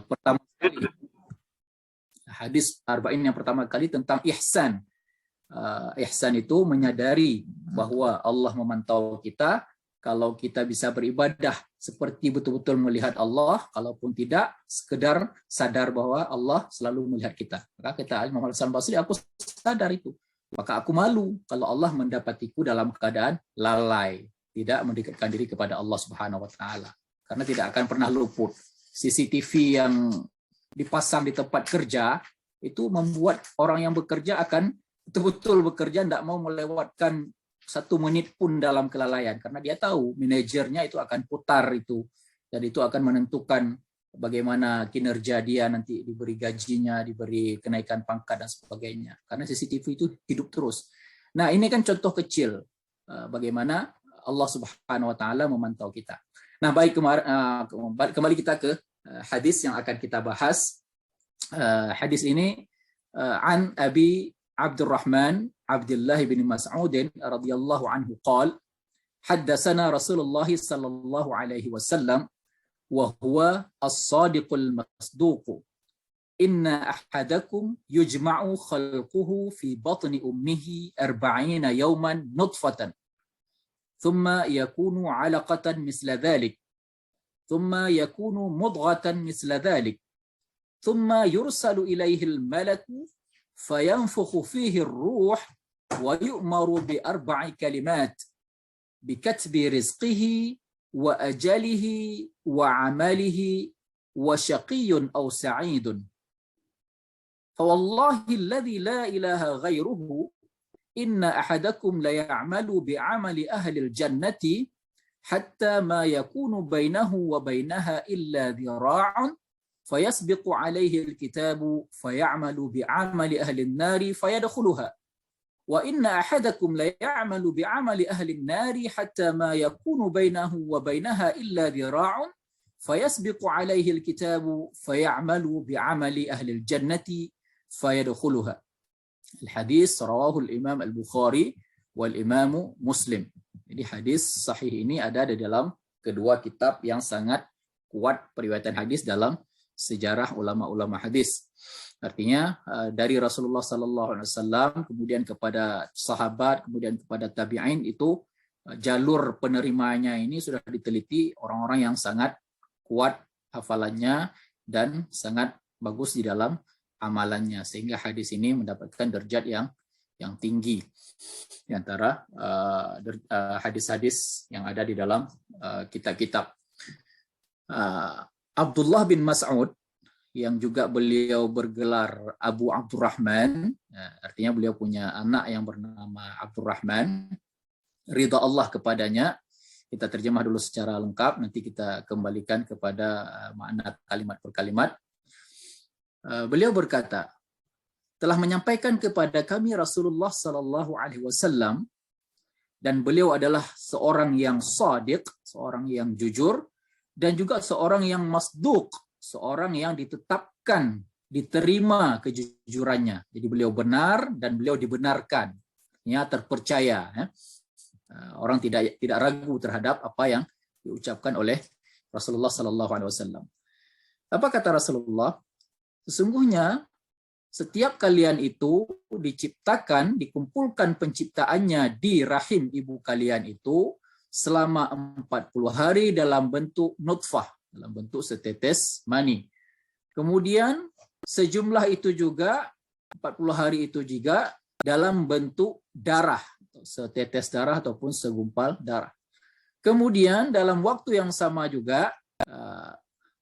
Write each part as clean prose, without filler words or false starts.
pertama kali, hadis arba'in yang pertama kali tentang ihsan. Ihsan itu menyadari bahwa Allah memantau kita. Kalau kita bisa beribadah seperti betul-betul melihat Allah, kalaupun tidak, sekedar sadar bahwa Allah selalu melihat kita. Maka kata Imam Hasan Basri, aku sadar itu. Maka aku malu kalau Allah mendapatiku dalam keadaan lalai, tidak mendekatkan diri kepada Allah Subhanahu wa taala. Karena tidak akan pernah luput. CCTV yang dipasang di tempat kerja itu membuat orang yang bekerja akan betul-betul bekerja, tidak mau melewatkan 1 menit pun dalam kelalaian, karena dia tahu manajernya itu akan putar itu, dan itu akan menentukan bagaimana kinerja dia nanti, diberi gajinya, diberi kenaikan pangkat dan sebagainya, karena CCTV itu hidup terus. Nah, ini kan contoh kecil bagaimana Allah Subhanahu wa taala memantau kita. Nah, baik, kembali kita ke hadis yang akan kita bahas. Hadis ini an Abi Abdurrahman Abdullah bin Mas'ud radhiyallahu anhu qala haddatsana Rasulullah sallallahu alaihi wasallam wa huwa as-sadiqul masduq inna ahadakum yujma'u khalquhu fi batni ummihi 40 yawman nutfatan thumma yakunu 'alaqatan misla dhalik thumma yakunu mudghatan misla dhalik thumma yursalu ilayhi al-malaku fayanfukhu fihi ar-ruh wa yu'maru bi 4 kalimat bikatbi rizqihi wa ajalihi wa 'amalihi wa shaqiyyun aw sa'idun fa wallahi alladhi la ilaha ghairuhu inna ahadakum la ya'malu bi 'amali ahli al-jannati hatta ma yakunu bainahu wa bainaha illa dhira'un فيسبق عليه الكتاب فيعمل بعمل أهل النار فيدخلها وإن أحدكم ليعمل بعمل أهل النار حتى ما يكون بينه وبينها إلا ذراع فيسبق عليه الكتاب فيعمل بعمل أهل الجنة فيدخلها. الحديث رواه الإمام البخاري والإمام مسلم. Jadi hadis sahih ini ada di dalam kedua kitab yang sangat kuat periwayatan hadis dalam sejarah ulama-ulama hadis. Artinya dari Rasulullah sallallahu alaihi wasallam kemudian kepada sahabat, kemudian kepada tabi'in, itu jalur penerimanya ini sudah diteliti orang-orang yang sangat kuat hafalannya dan sangat bagus di dalam amalannya, sehingga hadis ini mendapatkan derajat yang tinggi di antara hadis-hadis yang ada di dalam kitab-kitab. Abdullah bin Mas'ud, yang juga beliau bergelar Abu Abdurrahman, artinya beliau punya anak yang bernama Abdurrahman, ridha Allah kepadanya. Kita terjemah dulu secara lengkap, nanti kita kembalikan kepada makna kalimat per kalimat. Beliau berkata, telah menyampaikan kepada kami Rasulullah sallallahu alaihi wasallam, dan beliau adalah seorang yang shadiq, seorang yang jujur, dan juga seorang yang masduq, seorang yang ditetapkan, diterima kejujurannya. Jadi beliau benar dan beliau dibenarkan, ya, terpercaya. Ya. Orang tidak ragu terhadap apa yang diucapkan oleh Rasulullah Sallallahu Alaihi Wasallam. Apa kata Rasulullah? Sesungguhnya setiap kalian itu diciptakan, dikumpulkan penciptaannya di rahim ibu kalian itu selama 40 hari dalam bentuk nutfah, dalam bentuk setetes mani. Kemudian sejumlah itu juga, 40 hari itu juga dalam bentuk darah, setetes darah ataupun segumpal darah. Kemudian dalam waktu yang sama juga,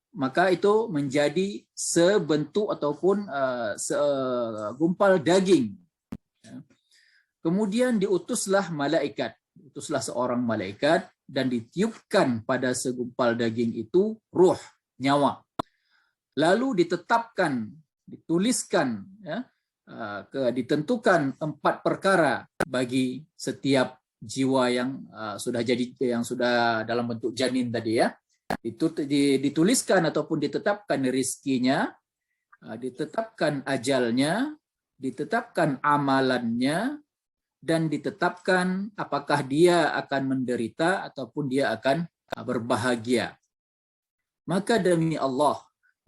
maka itu menjadi sebentuk ataupun segumpal daging. Kemudian diutuslah malaikat. Utuslah seorang malaikat dan ditiupkan pada segumpal daging itu ruh, nyawa. Lalu ditetapkan, dituliskan, ya, ditentukan 4 perkara bagi setiap jiwa yang sudah dalam bentuk janin tadi, ya. Itu dituliskan ataupun ditetapkan rizkinya, ditetapkan ajalnya, ditetapkan amalannya, dan ditetapkan apakah dia akan menderita ataupun dia akan berbahagia. Maka demi Allah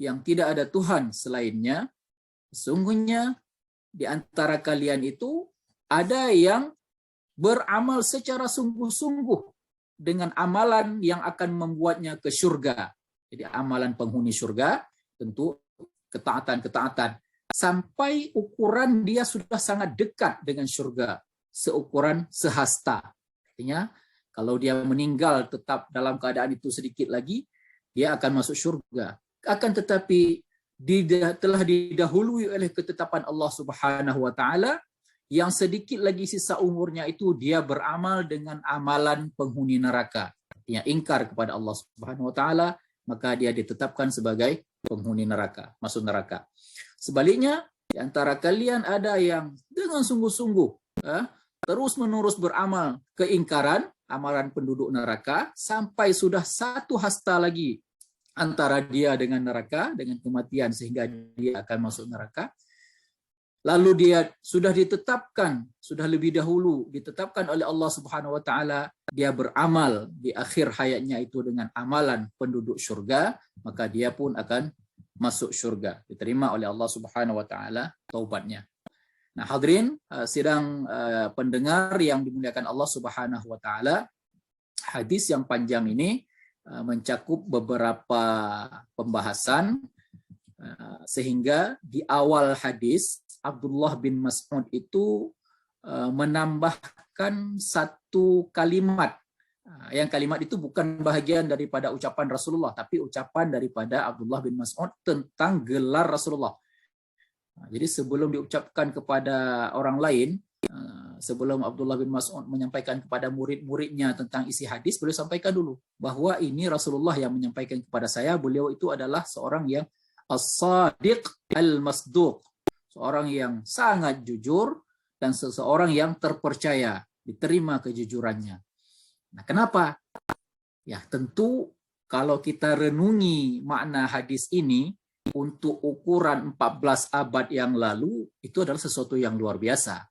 yang tidak ada Tuhan selainnya, sesungguhnya di antara kalian itu ada yang beramal secara sungguh-sungguh dengan amalan yang akan membuatnya ke surga. Jadi amalan penghuni surga tentu ketaatan-ketaatan sampai ukuran dia sudah sangat dekat dengan surga, seukuran sehasta. Artinya kalau dia meninggal tetap dalam keadaan itu sedikit lagi, dia akan masuk surga. Akan tetapi telah didahului oleh ketetapan Allah Subhanahu wa taala yang sedikit lagi sisa umurnya itu dia beramal dengan amalan penghuni neraka. Artinya ingkar kepada Allah Subhanahu wa taala, maka dia ditetapkan sebagai penghuni neraka, masuk neraka. Sebaliknya, di antara kalian ada yang dengan sungguh-sungguh terus-menerus beramal keingkaran, amalan penduduk neraka, sampai sudah satu hasta lagi antara dia dengan neraka, dengan kematian, sehingga dia akan masuk neraka. Lalu dia sudah ditetapkan, sudah lebih dahulu ditetapkan oleh Allah Subhanahu wa taala, dia beramal di akhir hayatnya itu dengan amalan penduduk surga, maka dia pun akan masuk surga, diterima oleh Allah Subhanahu wa taala taubatnya. Nah, hadirin sidang pendengar yang dimuliakan Allah Subhanahu wa taala, hadis yang panjang ini mencakup beberapa pembahasan, sehingga di awal hadis Abdullah bin Mas'ud itu menambahkan satu kalimat. Yang kalimat itu bukan bahagian daripada ucapan Rasulullah, tapi ucapan daripada Abdullah bin Mas'ud tentang gelar Rasulullah. Jadi sebelum diucapkan kepada orang lain, sebelum Abdullah bin Mas'ud menyampaikan kepada murid-muridnya tentang isi hadis, beliau sampaikan dulu bahwa ini Rasulullah yang menyampaikan kepada saya, beliau itu adalah seorang yang as-sadiq al-masduq, seorang yang sangat jujur dan seseorang yang terpercaya, diterima kejujurannya. Nah, kenapa? Ya, tentu kalau kita renungi makna hadis ini untuk ukuran 14 abad yang lalu, itu adalah sesuatu yang luar biasa.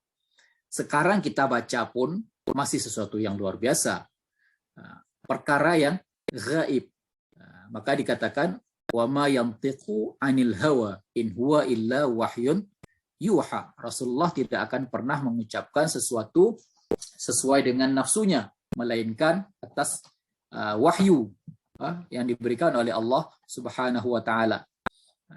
Sekarang kita baca pun masih sesuatu yang luar biasa. Perkara yang gaib. Maka dikatakan wa ma yantiqu 'anil hawa in huwa illa wahyun yuha. Rasulullah tidak akan pernah mengucapkan sesuatu sesuai dengan nafsunya, melainkan atas wahyu yang diberikan oleh Allah Subhanahu wa taala.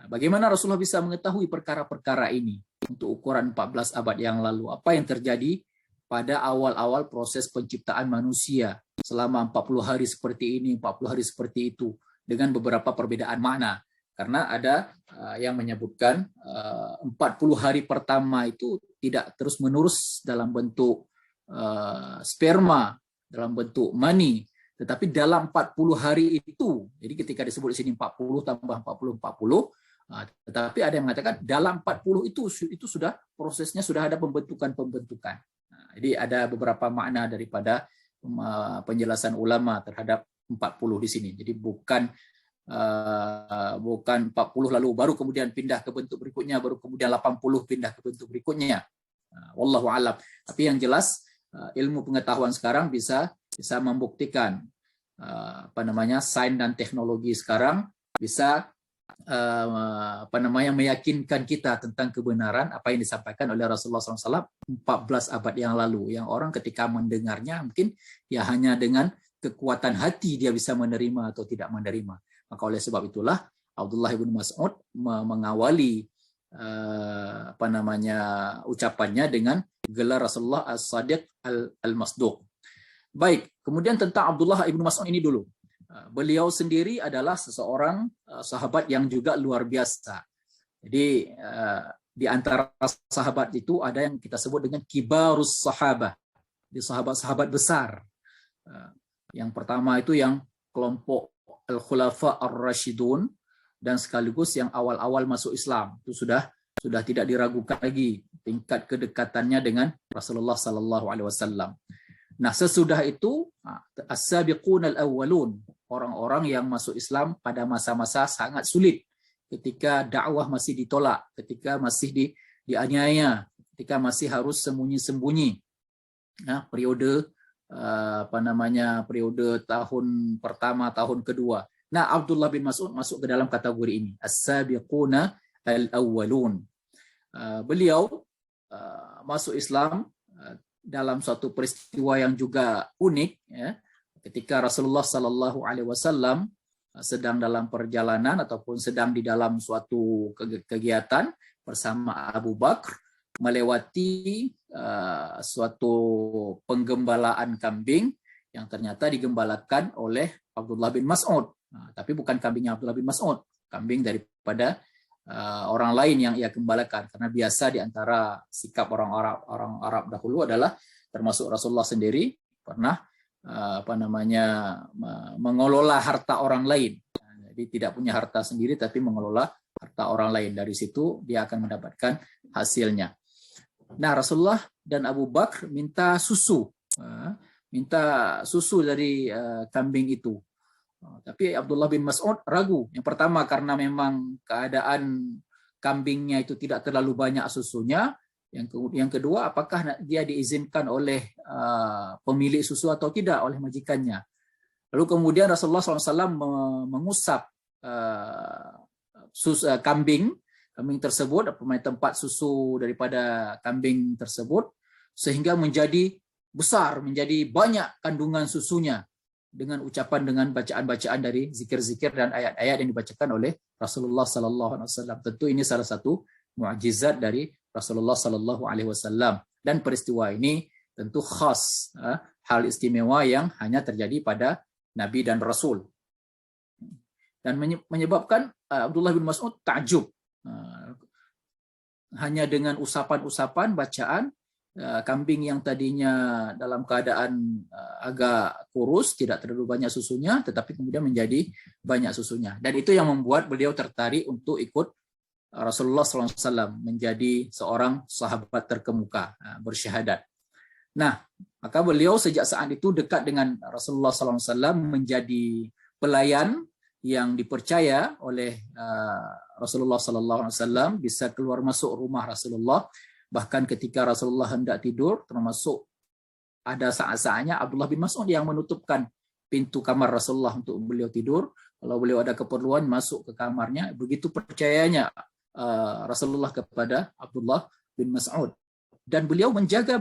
Bagaimana Rasulullah bisa mengetahui perkara-perkara ini untuk ukuran 14 abad yang lalu? Apa yang terjadi pada awal-awal proses penciptaan manusia selama 40 hari seperti ini, 40 hari seperti itu, dengan beberapa perbedaan makna. Karena ada yang menyebutkan 40 hari pertama itu tidak terus-menerus dalam bentuk sperma, dalam bentuk mani, tetapi dalam 40 hari itu, jadi ketika disebut di sini 40 tambah 40, 40, tetapi ada yang mengatakan dalam 40 itu sudah prosesnya sudah ada pembentukan-pembentukan. Jadi ada beberapa makna daripada penjelasan ulama terhadap 40 di sini. Jadi bukan 40 lalu baru kemudian pindah ke bentuk berikutnya, baru kemudian 80 pindah ke bentuk berikutnya. Wallahu a'lam. Tapi yang jelas ilmu pengetahuan sekarang bisa membuktikan sains dan teknologi sekarang bisa meyakinkan kita tentang kebenaran apa yang disampaikan oleh Rasulullah SAW 14 abad yang lalu, yang orang ketika mendengarnya mungkin ya hanya dengan kekuatan hati dia bisa menerima atau tidak menerima. Maka oleh sebab itulah Abdullah bin Mas'ud mengawali ucapannya dengan gelar Rasulullah as-Sadiq al-Masduq. Baik, kemudian tentang Abdullah bin Mas'ud ini dulu. Beliau sendiri adalah seseorang sahabat yang juga luar biasa. Jadi di antara sahabat itu ada yang kita sebut dengan kibarus sahabah, di sahabat-sahabat besar. Yang pertama itu yang kelompok al-khulafa ar-rasyidun, dan sekaligus yang awal-awal masuk Islam. Itu sudah tidak diragukan lagi tingkat kedekatannya dengan Rasulullah sallallahu alaihi wasallam. Nah, sesudah itu as-sabiqun al-awwalun, orang-orang yang masuk Islam pada masa-masa sangat sulit, ketika dakwah masih ditolak, ketika masih dianiaya, ketika masih harus sembunyi-sembunyi. Nah, periode periode tahun pertama, tahun kedua. Nah, Abdullah bin Mas'ud masuk ke dalam kategori ini, as-sabiquna al-awwalun. Beliau masuk Islam dalam suatu peristiwa yang juga unik, ya, ketika Rasulullah Sallallahu Alaihi Wasallam sedang dalam perjalanan ataupun sedang di dalam suatu kegiatan bersama Abu Bakar, melewati suatu penggembalaan kambing yang ternyata digembalakan oleh Abdullah bin Mas'ud. Tapi bukan kambingnya Abdullah bin Mas'ud, kambing daripada orang lain yang ia gembalakan. Karena biasa di antara sikap orang Arab dahulu adalah, termasuk Rasulullah sendiri pernah mengelola harta orang lain. Jadi tidak punya harta sendiri tapi mengelola harta orang lain. Dari situ dia akan mendapatkan hasilnya. Nah, Rasulullah dan Abu Bakar minta susu dari kambing itu. Tapi Abdullah bin Mas'ud ragu. Yang pertama karena memang keadaan kambingnya itu tidak terlalu banyak susunya. Yang kedua, apakah dia diizinkan oleh pemilik susu atau tidak oleh majikannya. Lalu kemudian Rasulullah SAW mengusap kambing tersebut, tempat susu daripada kambing tersebut, sehingga menjadi besar, menjadi banyak kandungan susunya, dengan ucapan, dengan bacaan-bacaan dari zikir-zikir dan ayat-ayat yang dibacakan oleh Rasulullah Sallallahu Alaihi Wasallam. Tentu ini salah satu mukjizat dari Rasulullah Sallallahu Alaihi Wasallam, dan peristiwa ini tentu khas, hal istimewa yang hanya terjadi pada Nabi dan Rasul, dan menyebabkan Abdullah bin Mas'ud takjub. Hanya dengan usapan-usapan bacaan, kambing yang tadinya dalam keadaan agak kurus, tidak terlalu banyak susunya, tetapi kemudian menjadi banyak susunya. Dan itu yang membuat beliau tertarik untuk ikut Rasulullah SAW menjadi seorang sahabat terkemuka, bersyahadat. Nah, maka beliau sejak saat itu dekat dengan Rasulullah SAW, menjadi pelayan yang dipercaya oleh Rasulullah SAW, bisa keluar masuk rumah Rasulullah. Bahkan ketika Rasulullah hendak tidur, termasuk ada saat-saatnya Abdullah bin Mas'ud yang menutupkan pintu kamar Rasulullah untuk beliau tidur. Kalau beliau ada keperluan, masuk ke kamarnya. Begitu percayanya Rasulullah kepada Abdullah bin Mas'ud. Dan beliau menjaga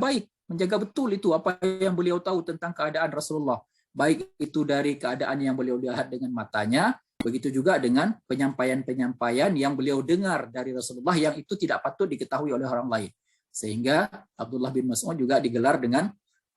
betul itu apa yang beliau tahu tentang keadaan Rasulullah. Baik itu dari keadaan yang beliau lihat dengan matanya, begitu juga dengan penyampaian-penyampaian yang beliau dengar dari Rasulullah yang itu tidak patut diketahui oleh orang lain. Sehingga Abdullah bin Mas'ud juga digelar dengan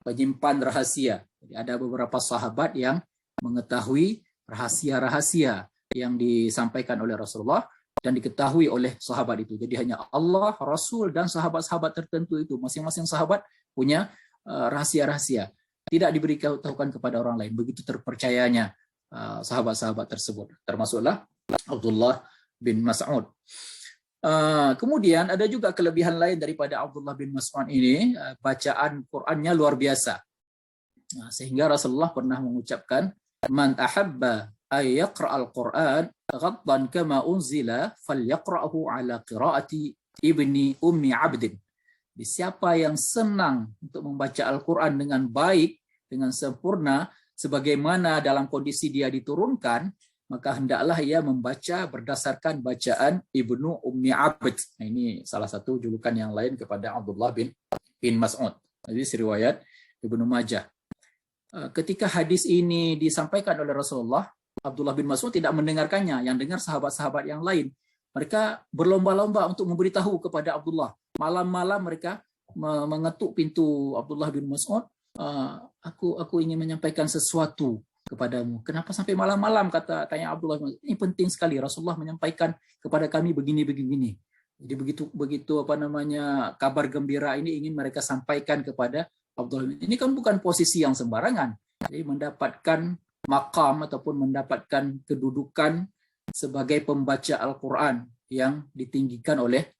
penyimpan rahasia. Jadi ada beberapa sahabat yang mengetahui rahasia-rahasia yang disampaikan oleh Rasulullah dan diketahui oleh sahabat itu. Jadi hanya Allah, Rasul, dan sahabat-sahabat tertentu itu. Masing-masing sahabat punya rahasia-rahasia. Tidak diberitahukan kepada orang lain. Begitu terpercayanya sahabat-sahabat tersebut. Termasuklah Abdullah bin Mas'ud. Kemudian ada juga kelebihan lain daripada Abdullah bin Mas'ud ini, bacaan Qur'annya luar biasa. Sehingga Rasulullah pernah mengucapkan, "Man ahabba ay yaqra'al Qur'an ghaddan kama unzila falyaqra'hu ala qira'ati ibni ummi 'abdin." Siapa yang senang untuk membaca Al-Qur'an dengan baik, dengan sempurna, sebagaimana dalam kondisi dia diturunkan, maka hendaklah ia membaca berdasarkan bacaan Ibnu Ummi Abd. Nah, ini salah satu julukan yang lain kepada Abdullah bin Mas'ud. Jadi riwayat Ibnu Majah. Ketika hadis ini disampaikan oleh Rasulullah, Abdullah bin Mas'ud tidak mendengarkannya, yang dengar sahabat-sahabat yang lain. Mereka berlomba-lomba untuk memberitahu kepada Abdullah. Malam-malam mereka mengetuk pintu Abdullah bin Mas'ud. Aku ingin menyampaikan sesuatu kepadamu. Kenapa sampai malam-malam, tanya Abdullah. Ini penting sekali, Rasulullah menyampaikan kepada kami begini. Jadi begitu kabar gembira ini ingin mereka sampaikan kepada Abdullah. Ini kan bukan posisi yang sembarangan. Jadi mendapatkan maqam ataupun mendapatkan kedudukan sebagai pembaca Al-Qur'an yang ditinggikan oleh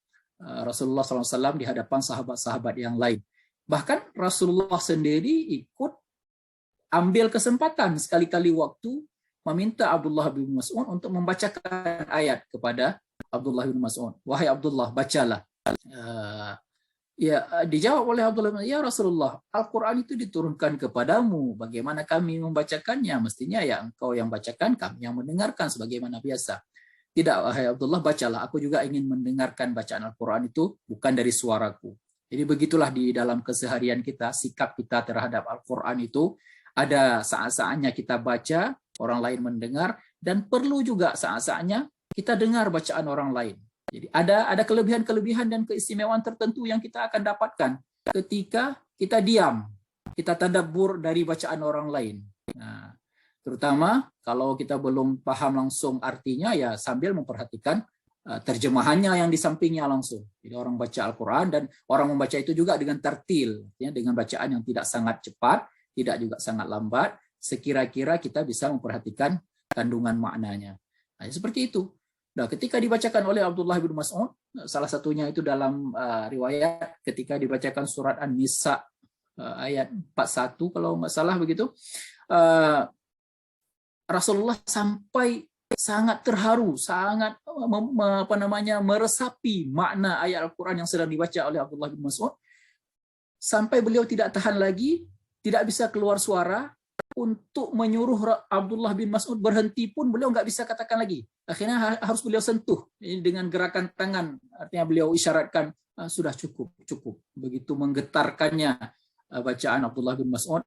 Rasulullah SAW di hadapan sahabat-sahabat yang lain. Bahkan Rasulullah sendiri ikut ambil kesempatan sekali-kali waktu meminta Abdullah bin Mas'ud untuk membacakan ayat kepada Abdullah bin Mas'ud. Wahai Abdullah, bacalah Ya, dijawab oleh Abdullah bin, ya Rasulullah, Al-Quran itu diturunkan kepadamu. Bagaimana kami membacakannya? Mestinya ya engkau yang bacakan, kami yang mendengarkan sebagaimana biasa. Tidak, wahai Abdullah, bacalah. Aku juga ingin mendengarkan bacaan Al-Quran itu bukan dari suaraku. Jadi begitulah di dalam keseharian kita, sikap kita terhadap Al-Quran itu ada saat-saatnya kita baca, orang lain mendengar, dan perlu juga saat-saatnya kita dengar bacaan orang lain. Jadi ada kelebihan-kelebihan dan keistimewaan tertentu yang kita akan dapatkan ketika kita diam, kita tadabbur dari bacaan orang lain. Nah, terutama kalau kita belum paham langsung artinya, ya sambil memperhatikan terjemahannya yang di sampingnya langsung. Jadi orang baca Al-Quran dan orang membaca itu juga dengan tartil, ya, dengan bacaan yang tidak sangat cepat, tidak juga sangat lambat, sekira-kira kita bisa memperhatikan kandungan maknanya. Nah, seperti itu. Nah, ketika dibacakan oleh Abdullah bin Mas'ud, salah satunya itu dalam riwayat ketika dibacakan surat An-Nisa ayat 41 kalau nggak salah begitu, Rasulullah sampai sangat terharu, sangat meresapi makna ayat Al-Quran yang sedang dibaca oleh Abdullah bin Mas'ud, sampai beliau tidak tahan lagi, tidak bisa keluar suara, untuk menyuruh Abdullah bin Mas'ud berhenti pun beliau nggak bisa katakan lagi. Akhirnya harus beliau sentuh dengan gerakan tangan, artinya beliau isyaratkan sudah cukup. Begitu menggetarkannya bacaan Abdullah bin Mas'ud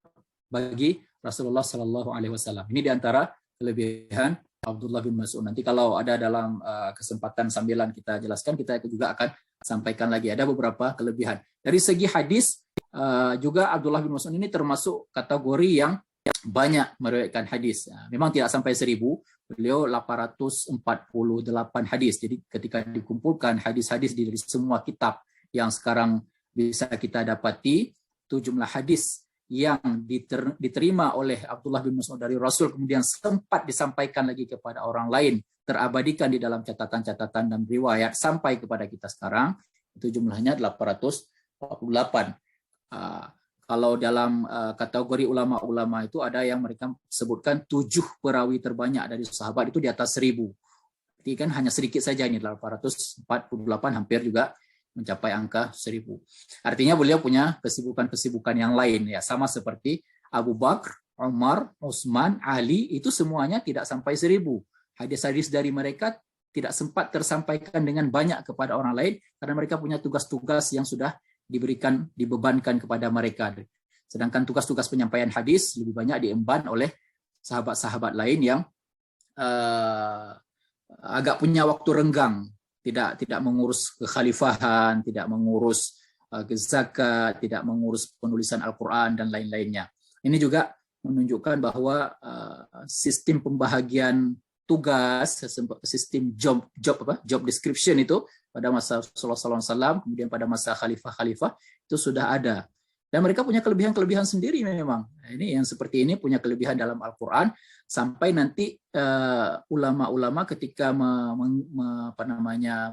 bagi Rasulullah Shallallahu Alaihi Wasallam. Ini diantara kelebihan Abdullah bin Mas'ud. Nanti kalau ada dalam kesempatan sambilan kita jelaskan, kita juga akan sampaikan lagi. Ada beberapa kelebihan. Dari segi hadis juga Abdullah bin Mas'ud ini termasuk kategori yang banyak meriwayatkan hadis. Memang tidak sampai 1000, beliau 848 hadis. Jadi ketika dikumpulkan hadis-hadis dari semua kitab yang sekarang bisa kita dapati, itu jumlah hadis yang diterima oleh Abdullah bin Mas'ud dari Rasul kemudian sempat disampaikan lagi kepada orang lain, terabadikan di dalam catatan-catatan dan riwayat sampai kepada kita sekarang, itu jumlahnya 848. Kalau dalam kategori ulama-ulama itu ada yang mereka sebutkan 7 perawi terbanyak dari sahabat itu di atas 1000. Jadi kan hanya sedikit saja ini, 848, hampir juga mencapai angka 1000. Artinya beliau punya kesibukan-kesibukan yang lain, ya, sama seperti Abu Bakar, Umar, Utsman, Ali, itu semuanya tidak sampai 1000. Hadis-hadis dari mereka tidak sempat tersampaikan dengan banyak kepada orang lain karena mereka punya tugas-tugas yang sudah dibebankan kepada mereka. Sedangkan tugas-tugas penyampaian hadis lebih banyak diemban oleh sahabat-sahabat lain yang agak punya waktu renggang, tidak mengurus kekhalifahan, tidak mengurus zakat, tidak mengurus penulisan Al-Quran dan lain-lainnya. Ini juga menunjukkan bahwa sistem pembahagian tugas, sistem job description itu pada masa Rasulullah SAW, kemudian pada masa khalifah-khalifah itu sudah ada. Dan mereka punya kelebihan-kelebihan sendiri memang. Ini yang seperti ini punya kelebihan dalam Al-Quran, sampai nanti ulama-ulama ketika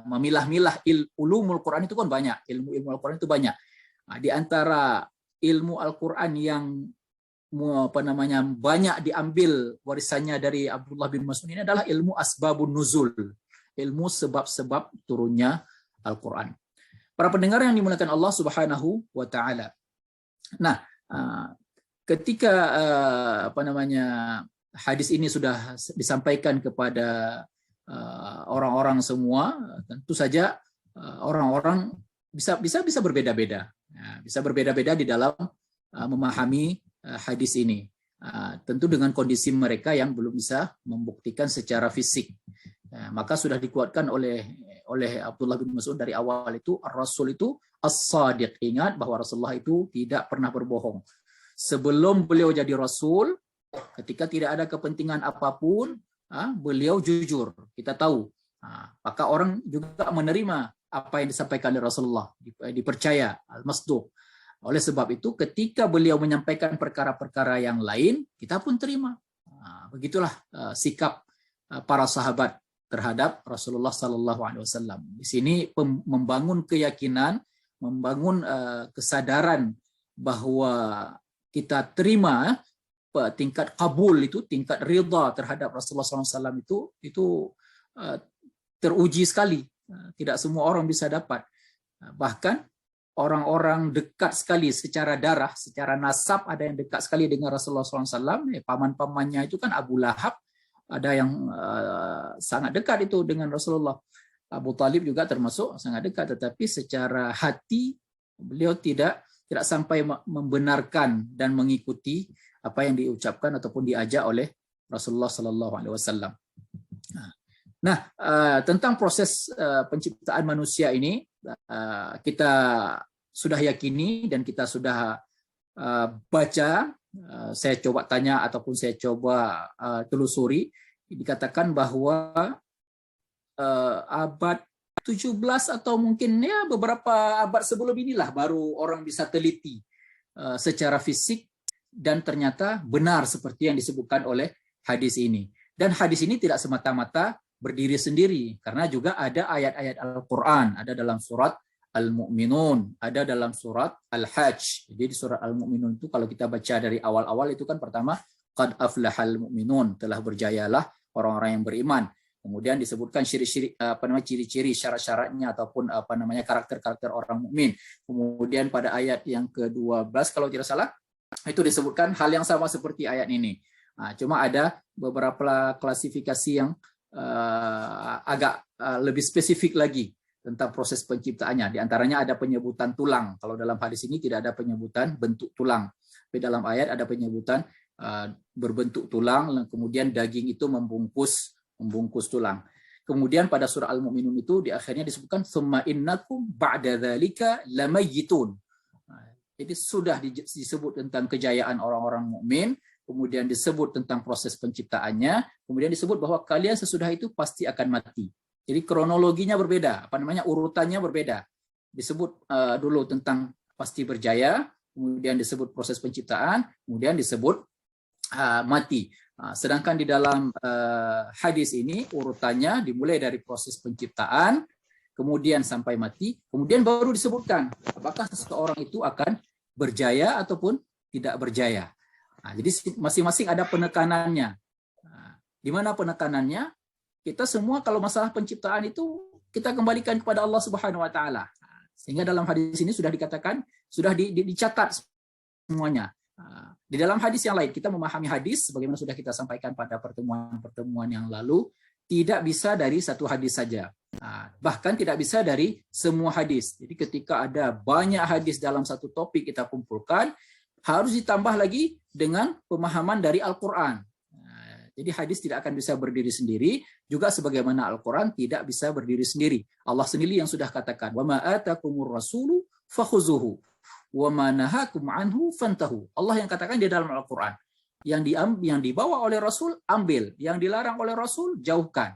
memilah-milah ulumul Quran itu kan banyak, ilmu Al-Quran itu banyak. Nah, di antara ilmu Al-Quran yang banyak diambil warisannya dari Abdullah bin Mas'ud ini adalah ilmu asbabun nuzul, ilmu sebab-sebab turunnya Al-Quran. Para pendengar yang dimuliakan Allah Subhanahu wa taala. Nah, ketika hadis ini sudah disampaikan kepada orang-orang semua, tentu saja orang-orang bisa berbeda-beda. Bisa berbeda-beda di dalam memahami hadis ini. Tentu dengan kondisi mereka yang belum bisa membuktikan secara fisik. Maka sudah dikuatkan oleh Abdullah bin Mas'ud dari awal itu, Rasul itu as-sadiq. Ingat bahwa Rasulullah itu tidak pernah berbohong. Sebelum beliau jadi Rasul, ketika tidak ada kepentingan apapun, beliau jujur. Kita tahu. Maka orang juga menerima apa yang disampaikan oleh Rasulullah, dipercaya, al-masduq. Oleh sebab itu, ketika beliau menyampaikan perkara-perkara yang lain, kita pun terima. Begitulah sikap para sahabat terhadap Rasulullah Sallallahu Alaihi Wasallam. Di sini membangun keyakinan, membangun kesadaran bahwa kita terima tingkat kabul itu, tingkat ridha terhadap Rasulullah SAW itu teruji sekali. Tidak semua orang bisa dapat. Bahkan orang-orang dekat sekali secara darah, secara nasab, ada yang dekat sekali dengan Rasulullah SAW. Paman-pamannya itu kan Abu Lahab, ada yang sangat dekat itu dengan Rasulullah. Abu Talib juga termasuk sangat dekat, tetapi secara hati beliau tidak sampai membenarkan dan mengikuti apa yang diucapkan ataupun diajak oleh Rasulullah SAW. Nah, tentang proses penciptaan manusia ini kita sudah yakini dan kita sudah baca. Saya coba tanya ataupun saya coba telusuri. Dikatakan bahwa abad 17 atau mungkin ya beberapa abad sebelum inilah baru orang bisa teliti secara fisik, dan ternyata benar seperti yang disebutkan oleh hadis ini. Dan hadis ini tidak semata-mata berdiri sendiri, karena juga ada ayat-ayat Al-Quran, ada dalam surat Al-Mu'minun, ada dalam surat Al-Hajj. Jadi di surat Al-Mu'minun itu kalau kita baca dari awal-awal itu kan pertama, qad aflahal mu'minun, telah berjayalah orang-orang yang beriman. Kemudian disebutkan ciri-ciri syarat-syaratnya ataupun karakter-karakter orang mukmin. Kemudian pada ayat yang ke-12 kalau tidak salah itu disebutkan hal yang sama seperti ayat ini. Cuma ada beberapa klasifikasi yang agak lebih spesifik lagi tentang proses penciptaannya. Di antaranya ada penyebutan tulang. Kalau dalam hadis ini tidak ada penyebutan bentuk tulang. Tapi dalam ayat ada penyebutan berbentuk tulang, kemudian daging itu membungkus tulang. Kemudian pada surah Al-Mu'minun itu di akhirnya disebutkan summa innakum ba'da dzalika lamayyitun. Jadi sudah disebut tentang kejayaan orang-orang mukmin, kemudian disebut tentang proses penciptaannya, kemudian disebut bahwa kalian sesudah itu pasti akan mati. Jadi kronologinya berbeda, urutannya berbeda. Disebut dulu tentang pasti berjaya, kemudian disebut proses penciptaan, kemudian disebut mati. Sedangkan di dalam hadis ini urutannya dimulai dari proses penciptaan, kemudian sampai mati, kemudian baru disebutkan apakah seseorang itu akan berjaya ataupun tidak berjaya. Jadi masing-masing ada penekanannya. Di mana penekanannya? Kita semua kalau masalah penciptaan itu kita kembalikan kepada Allah Subhanahu wa taala. Sehingga dalam hadis ini sudah dikatakan, sudah dicatat semuanya. Di dalam hadis yang lain kita memahami hadis sebagaimana sudah kita sampaikan pada pertemuan-pertemuan yang lalu, tidak bisa dari satu hadis saja. Bahkan tidak bisa dari semua hadis. Jadi ketika ada banyak hadis dalam satu topik kita kumpulkan, harus ditambah lagi dengan pemahaman dari Al-Quran. Jadi hadis tidak akan bisa berdiri sendiri, juga sebagaimana Al-Quran tidak bisa berdiri sendiri. Allah sendiri yang sudah katakan, وَمَا آتَكُمُ الرَّسُولُ فَخُذُوهُ وَمَا نَهَاكُمْ عَنْهُ فَانْتَهُ. Allah yang katakan di dalam Al-Quran. Yang dibawa oleh Rasul, ambil. Yang dilarang oleh Rasul, jauhkan.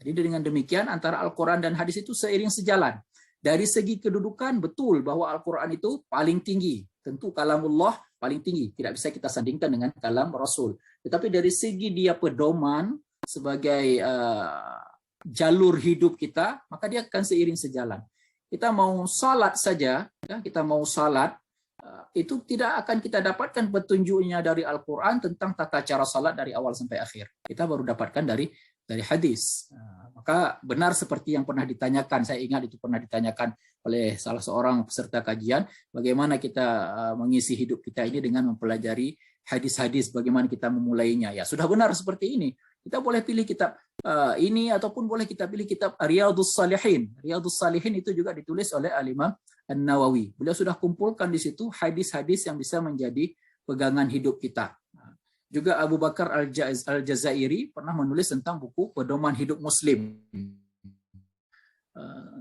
Jadi dengan demikian antara Al-Quran dan hadis itu seiring sejalan. Dari segi kedudukan, betul bahwa Al-Quran itu paling tinggi. Tentu kalamullah paling tinggi. Tidak bisa kita sandingkan dengan kalam Rasul. Tetapi dari segi dia pedoman sebagai jalur hidup kita, maka dia akan seiring sejalan. Kita mau salat saja, kita mau salat, itu tidak akan kita dapatkan petunjuknya dari Al-Quran tentang tata cara salat dari awal sampai akhir. Kita baru dapatkan dari hadis. Maka benar seperti yang pernah ditanyakan, saya ingat itu pernah ditanyakan oleh salah seorang peserta kajian, bagaimana kita mengisi hidup kita ini dengan mempelajari hadis-hadis, bagaimana kita memulainya. Ya sudah benar seperti ini. Kita boleh pilih kitab ini ataupun boleh kita pilih kitab Riyadhus Shalihin. Riyadhus Shalihin itu juga ditulis oleh Al-Imam An-Nawawi. Beliau sudah kumpulkan di situ hadis-hadis yang bisa menjadi pegangan hidup kita. Juga Abu Bakar Al-Jazairi pernah menulis tentang buku Pedoman Hidup Muslim.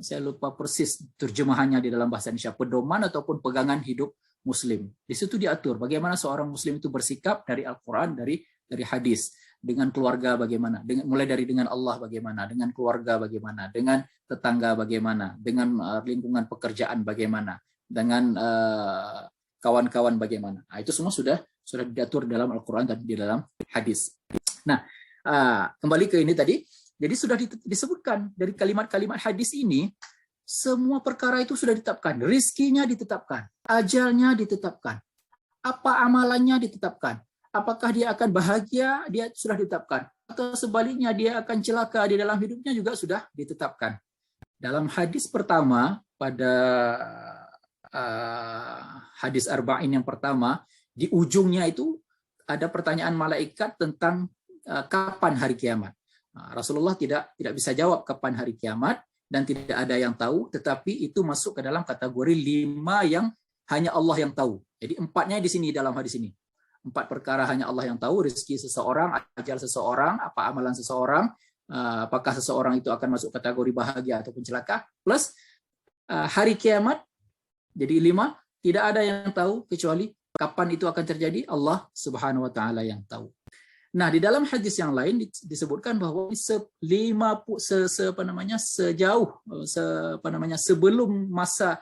Saya lupa persis terjemahannya di dalam bahasa Indonesia, pedoman ataupun pegangan hidup Muslim. Di situ diatur bagaimana seorang Muslim itu bersikap dari Al-Quran, dari hadis. Dengan keluarga bagaimana, mulai dari dengan Allah bagaimana, dengan keluarga bagaimana, dengan tetangga bagaimana, dengan lingkungan pekerjaan bagaimana, dengan kawan-kawan bagaimana. Itu semua sudah diatur dalam Al-Quran dan di dalam hadis. Nah, kembali ke ini tadi, jadi sudah disebutkan dari kalimat-kalimat hadis ini, semua perkara itu sudah ditetapkan. Rizkinya ditetapkan, ajalnya ditetapkan, apa amalannya ditetapkan. Apakah dia akan bahagia, dia sudah ditetapkan. Atau sebaliknya dia akan celaka di dalam hidupnya juga sudah ditetapkan. Dalam hadis pertama pada hadis arba'in yang pertama, di ujungnya itu ada pertanyaan malaikat tentang kapan hari kiamat. Rasulullah tidak bisa jawab kapan hari kiamat dan tidak ada yang tahu, tetapi itu masuk ke dalam kategori 5 yang hanya Allah yang tahu. Jadi 4-nya di sini dalam hadis ini. 4 perkara hanya Allah yang tahu, rezeki seseorang, ajal seseorang, apa amalan seseorang, apakah seseorang itu akan masuk kategori bahagia ataupun celaka, plus hari kiamat. Jadi 5, tidak ada yang tahu kecuali kapan itu akan terjadi, Allah Subhanahu wa taala yang tahu. Nah, di dalam hadis yang lain disebutkan bahwa sebelum masa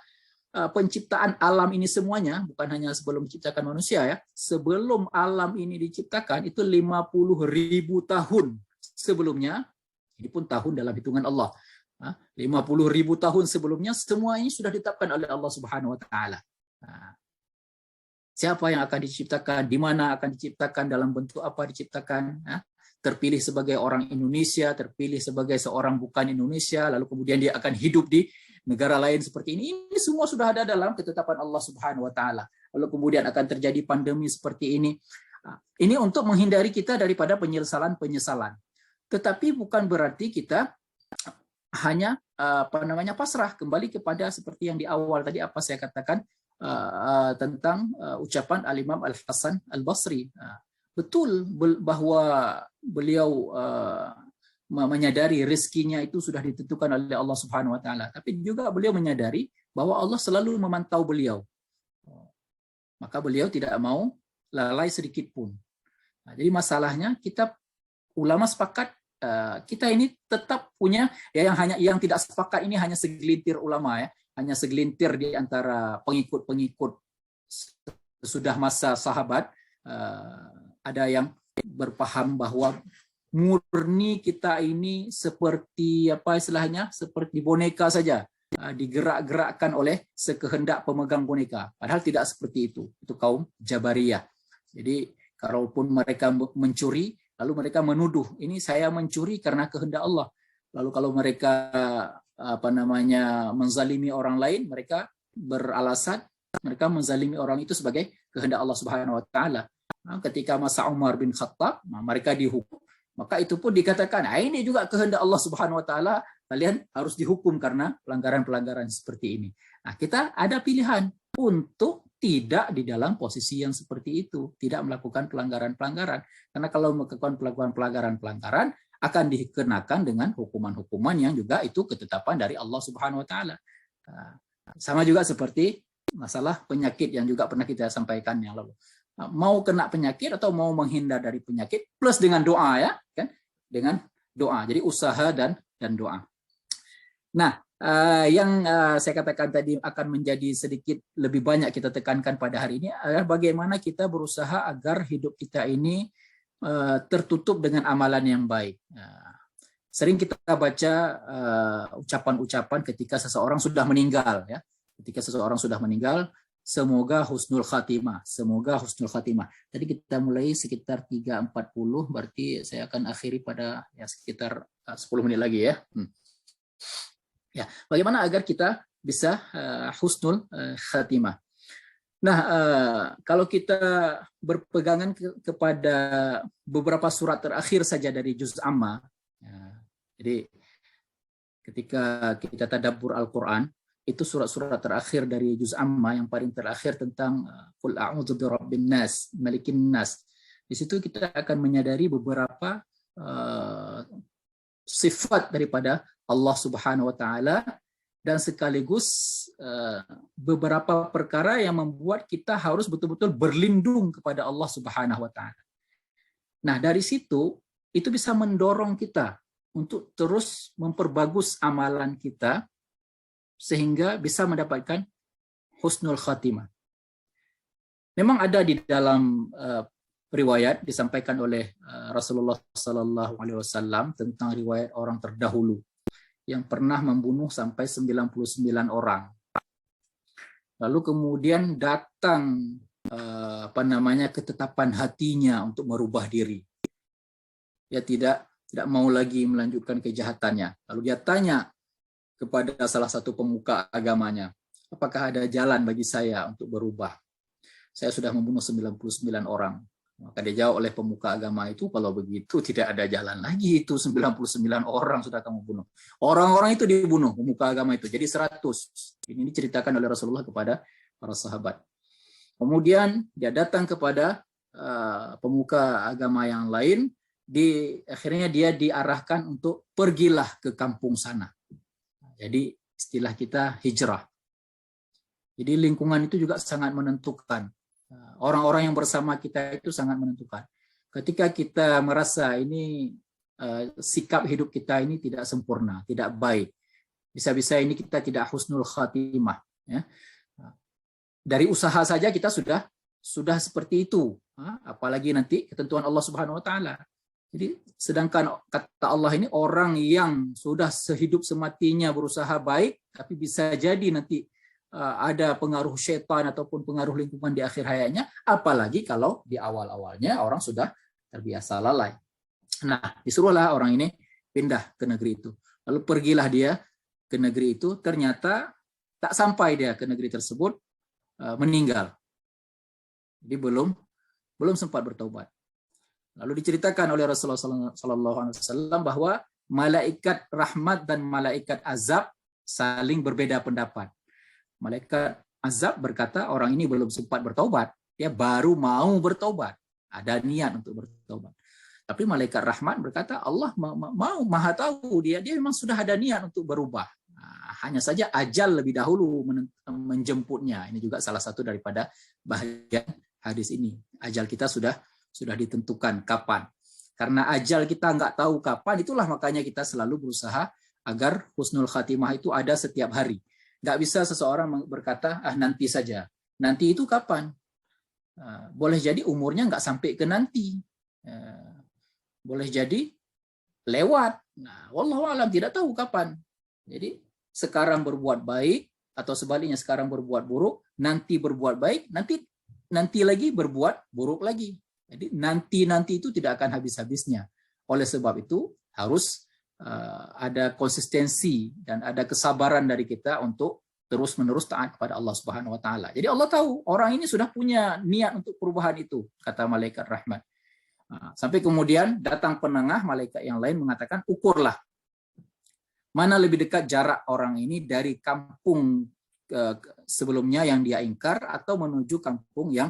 penciptaan alam ini semuanya, bukan hanya sebelum menciptakan manusia ya, sebelum alam ini diciptakan itu 50.000 tahun sebelumnya, ini pun tahun dalam hitungan Allah. 50.000 tahun sebelumnya semua ini sudah ditetapkan oleh Allah Subhanahu wa taala. Siapa yang akan diciptakan, di mana akan diciptakan, dalam bentuk apa diciptakan, terpilih sebagai orang Indonesia, terpilih sebagai seorang bukan Indonesia, lalu kemudian dia akan hidup di negara lain seperti ini. Ini semua sudah ada dalam ketetapan Allah Subhanahu wa taala. Lalu kemudian akan terjadi pandemi seperti ini. Ini untuk menghindari kita daripada penyesalan-penyesalan. Tetapi bukan berarti kita hanya pasrah kembali kepada seperti yang di awal tadi apa saya katakan tentang ucapan Al-Imam Al-Hasan Al-Basri. Betul bahwa beliau menyadari rezekinya itu sudah ditentukan oleh Allah Subhanahu wa taala, tapi juga beliau menyadari bahwa Allah selalu memantau beliau. Maka beliau tidak mau lalai sedikit pun. Jadi masalahnya kita ulama sepakat kita ini tetap punya yang tidak sepakat ini hanya segelintir ulama ya, hanya segelintir di antara pengikut-pengikut sudah masa sahabat. Ada yang berpaham bahwa murni kita ini seperti seperti boneka saja, digerak-gerakkan oleh sekehendak pemegang boneka. Padahal tidak seperti itu. Itu kaum Jabariyah. Jadi kalaupun mereka mencuri, lalu mereka menuduh ini saya mencuri karena kehendak Allah. Lalu kalau mereka menzalimi orang lain, mereka beralasan mereka menzalimi orang itu sebagai kehendak Allah Subhanahu wa taala. Ketika masa Umar bin Khattab, mereka dihukum, maka itu pun dikatakan, ini juga kehendak Allah Subhanahu wa taala, kalian harus dihukum karena pelanggaran-pelanggaran seperti ini. Nah, kita ada pilihan untuk tidak di dalam posisi yang seperti itu, tidak melakukan pelanggaran-pelanggaran. Karena kalau melakukan pelanggaran-pelanggaran akan dikenakan dengan hukuman-hukuman yang juga itu ketetapan dari Allah Subhanahu wa taala. Sama juga seperti masalah penyakit yang juga pernah kita sampaikan yang lalu. Mau kena penyakit atau mau menghindar dari penyakit plus dengan doa ya, kan? Dengan doa. Jadi usaha dan doa. Nah, yang saya katakan tadi akan menjadi sedikit lebih banyak kita tekankan pada hari ini adalah bagaimana kita berusaha agar hidup kita ini tertutup dengan amalan yang baik. Sering kita baca ucapan-ucapan ketika seseorang sudah meninggal ya. Ketika seseorang sudah meninggal, semoga husnul khatimah, semoga husnul khatimah. Tadi kita mulai sekitar 3.40, berarti saya akan akhiri pada sekitar 10 menit lagi ya. Ya, bagaimana agar kita bisa husnul khatimah. Nah, kalau kita berpegangan kepada beberapa surat terakhir saja dari juz amma, jadi ketika kita tadabbur Al-Quran, itu surat-surat terakhir dari juz amma yang paling terakhir tentang qul a'udzu birabbin nas, malikin nas. Di situ kita akan menyadari beberapa sifat daripada Allah Subhanahu wa taala dan sekaligus beberapa perkara yang membuat kita harus betul-betul berlindung kepada Allah Subhanahu wa taala. Nah, dari situ itu bisa mendorong kita untuk terus memperbagus amalan kita sehingga bisa mendapatkan husnul khatimah. Memang ada di dalam riwayat disampaikan oleh Rasulullah Sallallahu Alaihi Wasallam tentang riwayat orang terdahulu yang pernah membunuh sampai 99 orang. Lalu kemudian datang ketetapan hatinya untuk merubah diri. Dia tidak mau lagi melanjutkan kejahatannya. Lalu dia tanya kepada salah satu pemuka agamanya, apakah ada jalan bagi saya untuk berubah? Saya sudah membunuh 99 orang. Maka dia jawab oleh pemuka agama itu, kalau begitu tidak ada jalan lagi, itu 99 orang sudah kamu bunuh. Orang-orang itu dibunuh, pemuka agama itu. Jadi 100. Ini diceritakan oleh Rasulullah kepada para sahabat. Kemudian dia datang kepada pemuka agama yang lain, akhirnya dia diarahkan untuk pergilah ke kampung sana. Jadi istilah kita hijrah. Jadi lingkungan itu juga sangat menentukan. Orang-orang yang bersama kita itu sangat menentukan. Ketika kita merasa ini sikap hidup kita ini tidak sempurna, tidak baik, bisa-bisa ini kita tidak husnul khatimah. Ya. Dari usaha saja kita sudah seperti itu. Apalagi nanti ketentuan Allah Subhanahu Wa Taala. Jadi sedangkan kata Allah ini, orang yang sudah sehidup sematinya berusaha baik, tapi bisa jadi nanti ada pengaruh syaitan ataupun pengaruh lingkungan di akhir hayatnya, apalagi kalau di awal-awalnya orang sudah terbiasa lalai. Nah, disuruhlah orang ini pindah ke negeri itu. Lalu pergilah dia ke negeri itu, ternyata tak sampai dia ke negeri tersebut, meninggal. Jadi belum sempat bertaubat. Lalu diceritakan oleh Rasulullah SAW bahwa malaikat rahmat dan malaikat azab saling berbeda pendapat. Malaikat azab berkata, orang ini belum sempat bertaubat, dia baru mau bertaubat, ada niat untuk bertaubat. Tapi malaikat rahmat berkata, Allah mau, maha tahu, dia memang sudah ada niat untuk berubah. Hanya saja ajal lebih dahulu menjemputnya. Ini juga salah satu daripada bahagian hadis ini. Ajal kita sudah ditentukan kapan. Karena ajal kita nggak tahu kapan, itulah makanya kita selalu berusaha agar husnul khatimah itu ada setiap hari. Nggak bisa seseorang berkata, nanti saja. Nanti itu kapan? Boleh jadi umurnya nggak sampai ke nanti. Boleh jadi lewat. Nah, wallahu alam, tidak tahu kapan. Jadi sekarang berbuat baik, atau sebaliknya sekarang berbuat buruk, nanti berbuat baik, nanti lagi berbuat buruk lagi. Jadi nanti itu tidak akan habis-habisnya. Oleh sebab itu harus ada konsistensi dan ada kesabaran dari kita untuk terus-menerus taat kepada Allah Subhanahu Wa Taala. Jadi Allah tahu orang ini sudah punya niat untuk perubahan itu, kata malaikat rahmat. Sampai kemudian datang penengah, malaikat yang lain mengatakan, ukurlah mana lebih dekat jarak orang ini dari kampung sebelumnya yang dia ingkar atau menuju kampung yang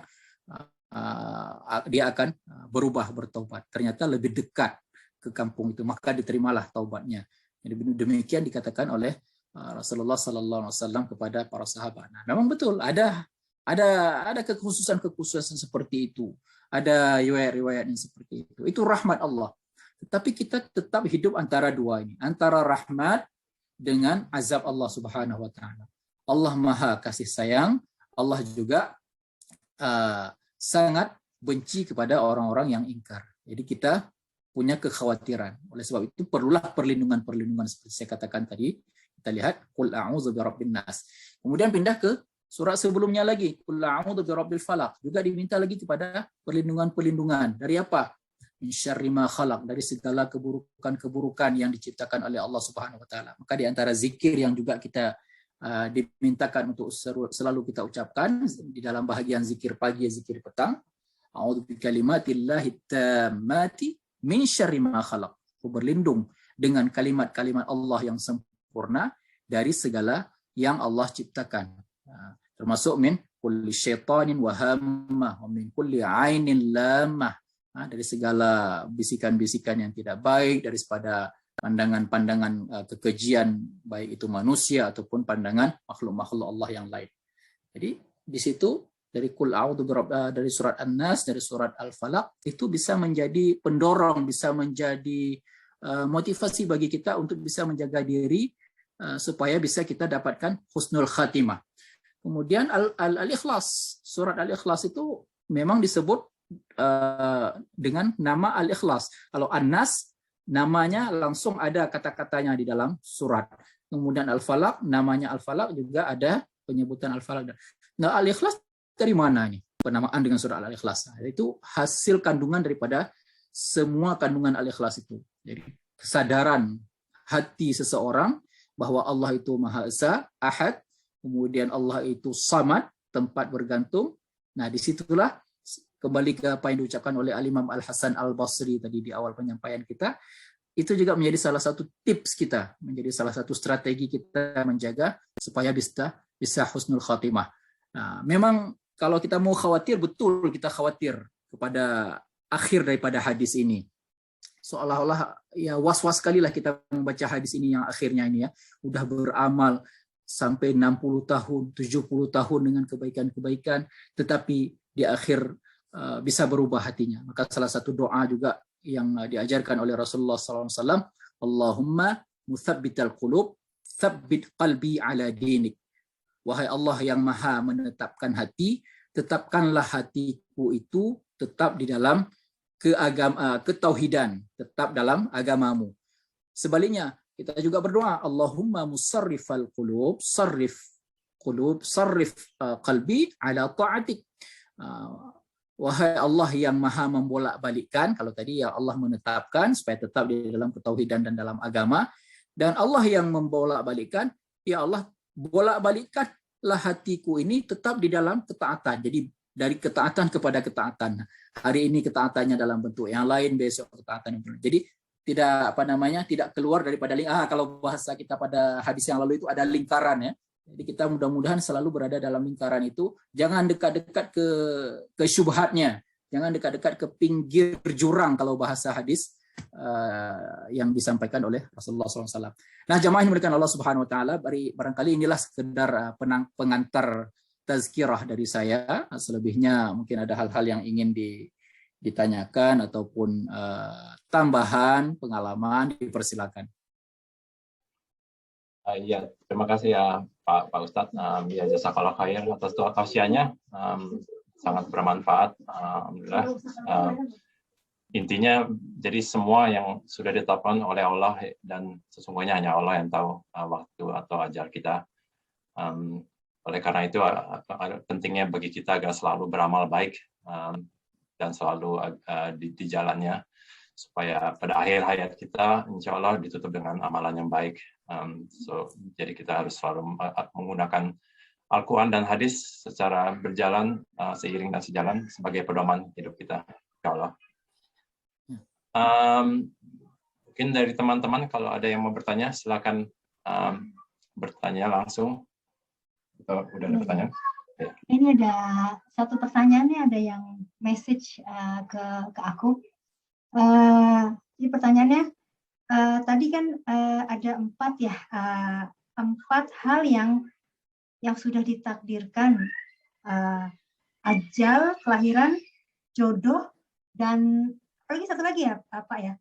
dia akan berubah bertaubat. Ternyata lebih dekat ke kampung itu, maka diterimalah taubatnya. Jadi demikian dikatakan oleh Rasulullah Sallallahu Alaihi Wasallam kepada para sahabat. Nah, memang betul ada kekhususan seperti itu, ada riwayat-riwayat yang seperti itu. Itu rahmat Allah. Tetapi kita tetap hidup antara dua ini, antara rahmat dengan azab Allah Subhanahu Wa Taala. Allah Maha kasih sayang, Allah juga sangat benci kepada orang-orang yang ingkar. Jadi kita punya kekhawatiran. Oleh sebab itu perlulah perlindungan seperti saya katakan tadi. Kita lihat qul a'udzu birabbin nas. Kemudian pindah ke surat sebelumnya lagi, qul a'udzu birabbil falaq. Juga diminta lagi kepada perlindungan dari apa? Min syarri ma khalaq, dari segala keburukan yang diciptakan oleh Allah Subhanahu Wa Taala. Maka di antara zikir yang juga kita dimintakan untuk selalu kita ucapkan di dalam bahagian zikir pagi, zikir petang, a'udzu bikalimatillahi tammati min syarri ma khalaq. Aku berlindung dengan kalimat-kalimat Allah yang sempurna dari segala yang Allah ciptakan. Termasuk min kulli syaitanin wa hammah wa min kulli ainin lamah. Dari segala bisikan-bisikan yang tidak baik, daripada pandangan-pandangan kekejian, baik itu manusia ataupun pandangan makhluk-makhluk Allah yang lain. Jadi di situ dari dari surat An-Nas, dari surat Al-Falaq itu bisa menjadi pendorong, bisa menjadi motivasi bagi kita untuk bisa menjaga diri supaya bisa kita dapatkan husnul khatimah. Kemudian Al-Ikhlas, surat Al-Ikhlas itu memang disebut dengan nama Al-Ikhlas. Kalau An-Nas namanya langsung ada kata-katanya di dalam surat. Kemudian Al-Falaq, namanya Al-Falaq juga ada penyebutan Al-Falaq. Nah, Al-Ikhlas dari mana ini? Penamaan dengan surat Al-Ikhlas. Nah, itu hasil kandungan daripada semua kandungan Al-Ikhlas itu. Jadi kesadaran hati seseorang bahwa Allah itu Maha Esa, Ahad, kemudian Allah itu samad, tempat bergantung. Nah, disitulah kembali ke apa yang diucapkan oleh Al-Imam Al-Hasan Al-Basri tadi di awal penyampaian kita, itu juga menjadi salah satu tips kita, menjadi salah satu strategi kita menjaga supaya bisa husnul khatimah. Nah, memang kalau kita mau khawatir, betul kita khawatir kepada akhir daripada hadis ini. Seolah-olah ya was-was sekali lah kita membaca hadis ini yang akhirnya ini ya, udah beramal sampai 60 tahun, 70 tahun dengan kebaikan-kebaikan, tetapi di akhir bisa berubah hatinya. Maka salah satu doa juga yang diajarkan oleh Rasulullah SAW, Allahumma muthabbital qulub, thabbit qalbi ala dinik. Wahai Allah yang maha menetapkan hati, tetapkanlah hatiku itu tetap di dalam ketauhidan, tetap dalam agamamu. Sebaliknya, kita juga berdoa, Allahumma musarrifal qulub, sarrif qalbi ala ta'atik. Wahai Allah yang maha membolak-balikkan, kalau tadi ya Allah menetapkan supaya tetap di dalam ketauhidan dan dalam agama, dan Allah yang membolak-balikkan, ya Allah bolak-balikkanlah hatiku ini tetap di dalam ketaatan. Jadi dari ketaatan kepada ketaatan. Hari ini ketaatannya dalam bentuk yang lain, besok ketaatan yang lain. Jadi tidak keluar daripada kalau bahasa kita pada hadis yang lalu itu ada lingkaran ya. Jadi kita mudah-mudahan selalu berada dalam lingkaran itu. Jangan dekat-dekat ke syubhatnya, jangan dekat-dekat ke pinggir jurang kalau bahasa hadis yang disampaikan oleh Rasulullah SAW. Nah, jamaah yang dimuliakan Allah Subhanahu Wa Taala, barangkali inilah sekedar pengantar tazkirah dari saya. Selebihnya mungkin ada hal-hal yang ingin ditanyakan ataupun tambahan pengalaman, dipersilakan. Ya, terima kasih ya Pak Ustadz. Ya, jazakallah khair atas doa tausiahnya, sangat bermanfaat. Alhamdulillah. Intinya, jadi semua yang sudah ditetapkan oleh Allah dan sesungguhnya hanya Allah yang tahu waktu atau ajal kita. Oleh karena itu pentingnya bagi kita agar selalu beramal baik dan selalu di jalannya, supaya pada akhir hayat kita insya Allah ditutup dengan amalan yang baik. Jadi kita harus selalu menggunakan Al-Quran dan hadis secara berjalan, seiring dan sejalan sebagai pedoman hidup kita, insya Allah. Mungkin dari teman-teman kalau ada yang mau bertanya, silakan bertanya langsung. Udah ada pertanyaan? Ya. Ini ada satu pertanyaan nih, ada yang message ke aku. Jadi pertanyaannya, tadi kan ada 4 hal yang sudah ditakdirkan, ajal, kelahiran, jodoh, dan lagi satu lagi ya Pak ya.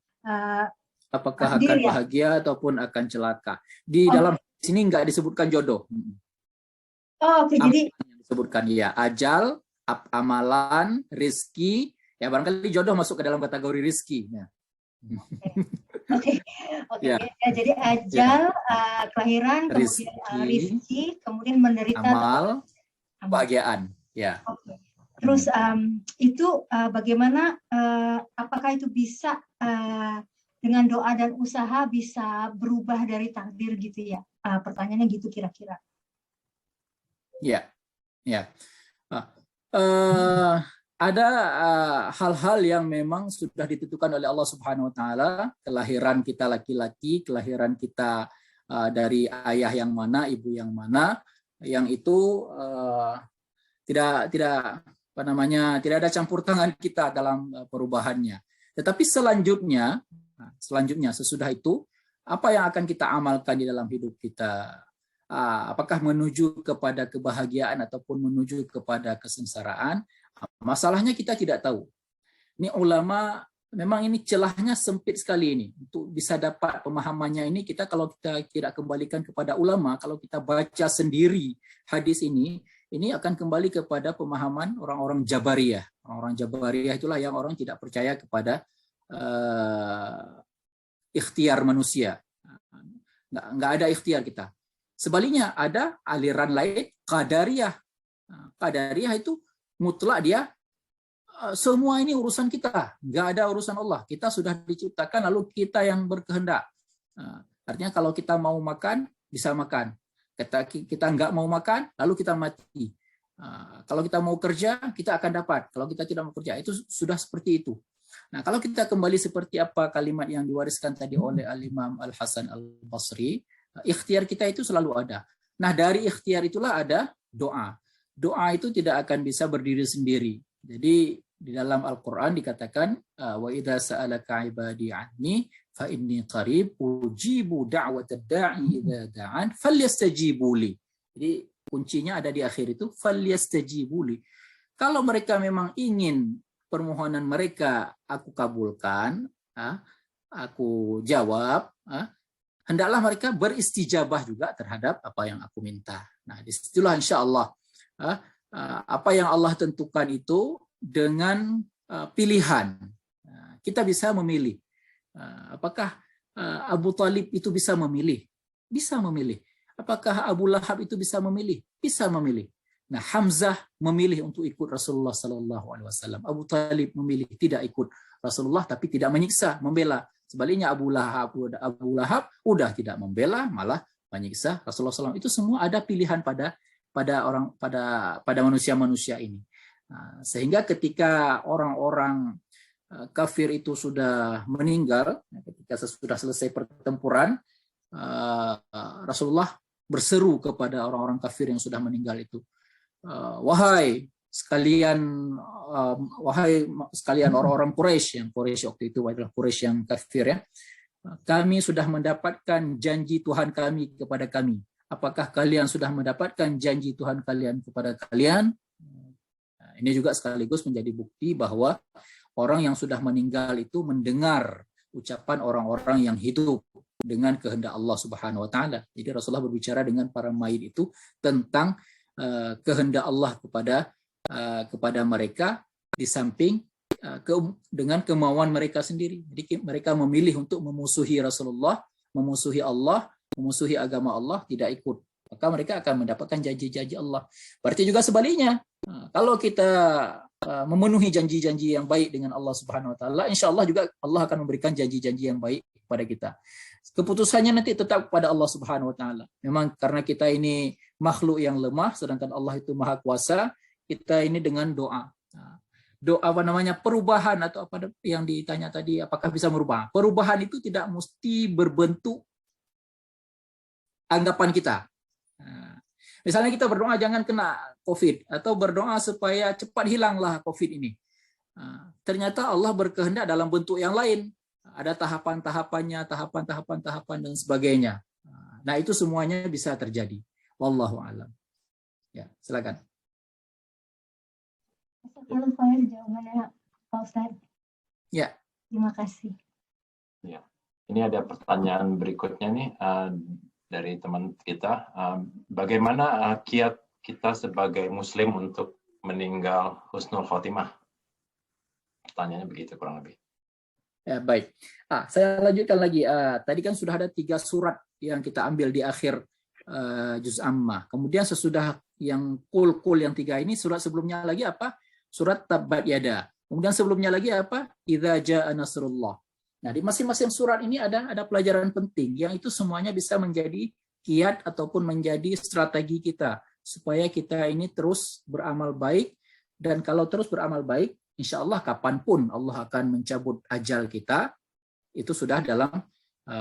Apakah akan bahagia ataupun akan celaka? Di dalam sini nggak disebutkan jodoh. Oke, jadi disebutkan ya ajal, amalan, rizki. Ya barangkali jodoh masuk ke dalam kategori rizki. Ya. Oke. Ya. Jadi ajal, kelahiran, kemudian rizki, kemudian menderita, amal, kebahagiaan. Ya. Oke. Terus itu bagaimana? Apakah itu bisa dengan doa dan usaha bisa berubah dari takdir gitu ya? Pertanyaannya gitu kira-kira. Ya. Ada hal-hal yang memang sudah ditentukan oleh Allah Subhanahu Wa Taala. Kelahiran kita laki-laki, kelahiran kita dari ayah yang mana, ibu yang mana, yang itu tidak ada campur tangan kita dalam perubahannya. Tetapi selanjutnya sesudah itu, apa yang akan kita amalkan di dalam hidup kita? Apakah menuju kepada kebahagiaan ataupun menuju kepada kesengsaraan? Masalahnya kita tidak tahu. Ini ulama memang ini celahnya sempit sekali ini. Untuk bisa dapat pemahamannya ini, kalau kita tidak kembalikan kepada ulama, kalau kita baca sendiri hadis ini akan kembali kepada pemahaman orang-orang Jabariyah. Orang-orang Jabariyah itulah yang orang tidak percaya kepada ikhtiar manusia. Nggak ada ikhtiar kita. Sebaliknya ada aliran lain, Qadariyah. Qadariyah itu mutlak dia, semua ini urusan kita, nggak ada urusan Allah. Kita sudah diciptakan, lalu kita yang berkehendak. Artinya kalau kita mau makan, bisa makan. Kita nggak mau makan, lalu kita mati. Kalau kita mau kerja, kita akan dapat. Kalau kita tidak mau kerja, itu sudah seperti itu. Nah, kalau kita kembali seperti apa kalimat yang diwariskan tadi oleh Al-Imam Al-Hasan Al-Basri, ikhtiar kita itu selalu ada. Nah, dari ikhtiar itulah ada doa. Doa itu tidak akan bisa berdiri sendiri. Jadi di dalam Al-Quran dikatakan, wa idza sa'alaka ibadi anni fa inni qarib ujibu da'watad da'i idza da'an falyastajibu li. Jadi kuncinya ada di akhir itu, falyastajibu li. Kalau mereka memang ingin permohonan mereka aku kabulkan, aku jawab, hendaklah mereka beristijabah juga terhadap apa yang aku minta. Nah, disitulah insya Allah apa yang Allah tentukan itu dengan pilihan. Kita bisa memilih. Apakah Abu Talib itu bisa memilih? Bisa memilih. Apakah Abu Lahab itu bisa memilih? Bisa memilih. Nah, Hamzah memilih untuk ikut Rasulullah Sallallahu Alaihi Wasallam. Abu Talib memilih tidak ikut Rasulullah, tapi tidak menyiksa, membela. Sebaliknya Abu Lahab udah tidak membela, malah menyiksa Rasulullah SAW. Itu semua ada pilihan pada manusia-manusia ini. Nah, sehingga ketika orang-orang kafir itu sudah meninggal, ketika sudah selesai pertempuran, Rasulullah berseru kepada orang-orang kafir yang sudah meninggal itu, wahai sekalian orang-orang Quraisy, yang Quraisy waktu itu adalah Quraisy yang kafir ya, kami sudah mendapatkan janji Tuhan kami kepada kami. Apakah kalian sudah mendapatkan janji Tuhan kalian kepada kalian? Nah, ini juga sekaligus menjadi bukti bahwa orang yang sudah meninggal itu mendengar ucapan orang-orang yang hidup dengan kehendak Allah Subhanahu wa taala. Jadi Rasulullah berbicara dengan para mayit itu tentang kehendak Allah kepada mereka, di samping dengan kemauan mereka sendiri. Jadi mereka memilih untuk memusuhi Rasulullah, memusuhi Allah, memusuhi agama Allah, tidak ikut. Maka mereka akan mendapatkan janji-janji Allah. Berarti juga sebaliknya, kalau kita memenuhi janji-janji yang baik dengan Allah Subhanahu wa taala, insya Allah juga Allah akan memberikan janji-janji yang baik kepada kita. Keputusannya nanti tetap pada Allah Subhanahu wa taala. Memang karena kita ini makhluk yang lemah, sedangkan Allah itu maha kuasa, kita ini dengan doa. Doa perubahan atau apa yang ditanya tadi, apakah bisa merubah? Perubahan itu tidak mesti berbentuk anggapan kita. Misalnya kita berdoa jangan kena COVID, atau berdoa supaya cepat hilanglah COVID ini. Ternyata Allah berkehendak dalam bentuk yang lain. Ada tahapan-tahapannya, tahapan dan sebagainya. Nah, itu semuanya bisa terjadi. Wallahu a'lam. Ya, silakan. Kalau saya jawabannya Pak Ustadz. Ya. Terima kasih. Ya. Ini ada pertanyaan berikutnya nih dari teman kita. Bagaimana kiat kita sebagai Muslim untuk meninggal husnul khotimah? Pertanyaannya begitu kurang lebih. Ya, baik. Saya lanjutkan lagi. Tadi kan sudah ada 3 surat yang kita ambil di akhir juz Ammah. Kemudian sesudah yang kul yang 3 ini, surat sebelumnya lagi apa? Surat Tabbat Yada. Kemudian sebelumnya lagi apa? Idza jaa nasrullah. Nah, di masing-masing surat ini ada pelajaran penting yang itu semuanya bisa menjadi kiat ataupun menjadi strategi kita supaya kita ini terus beramal baik, dan kalau terus beramal baik, insya Allah kapanpun Allah akan mencabut ajal kita, itu sudah dalam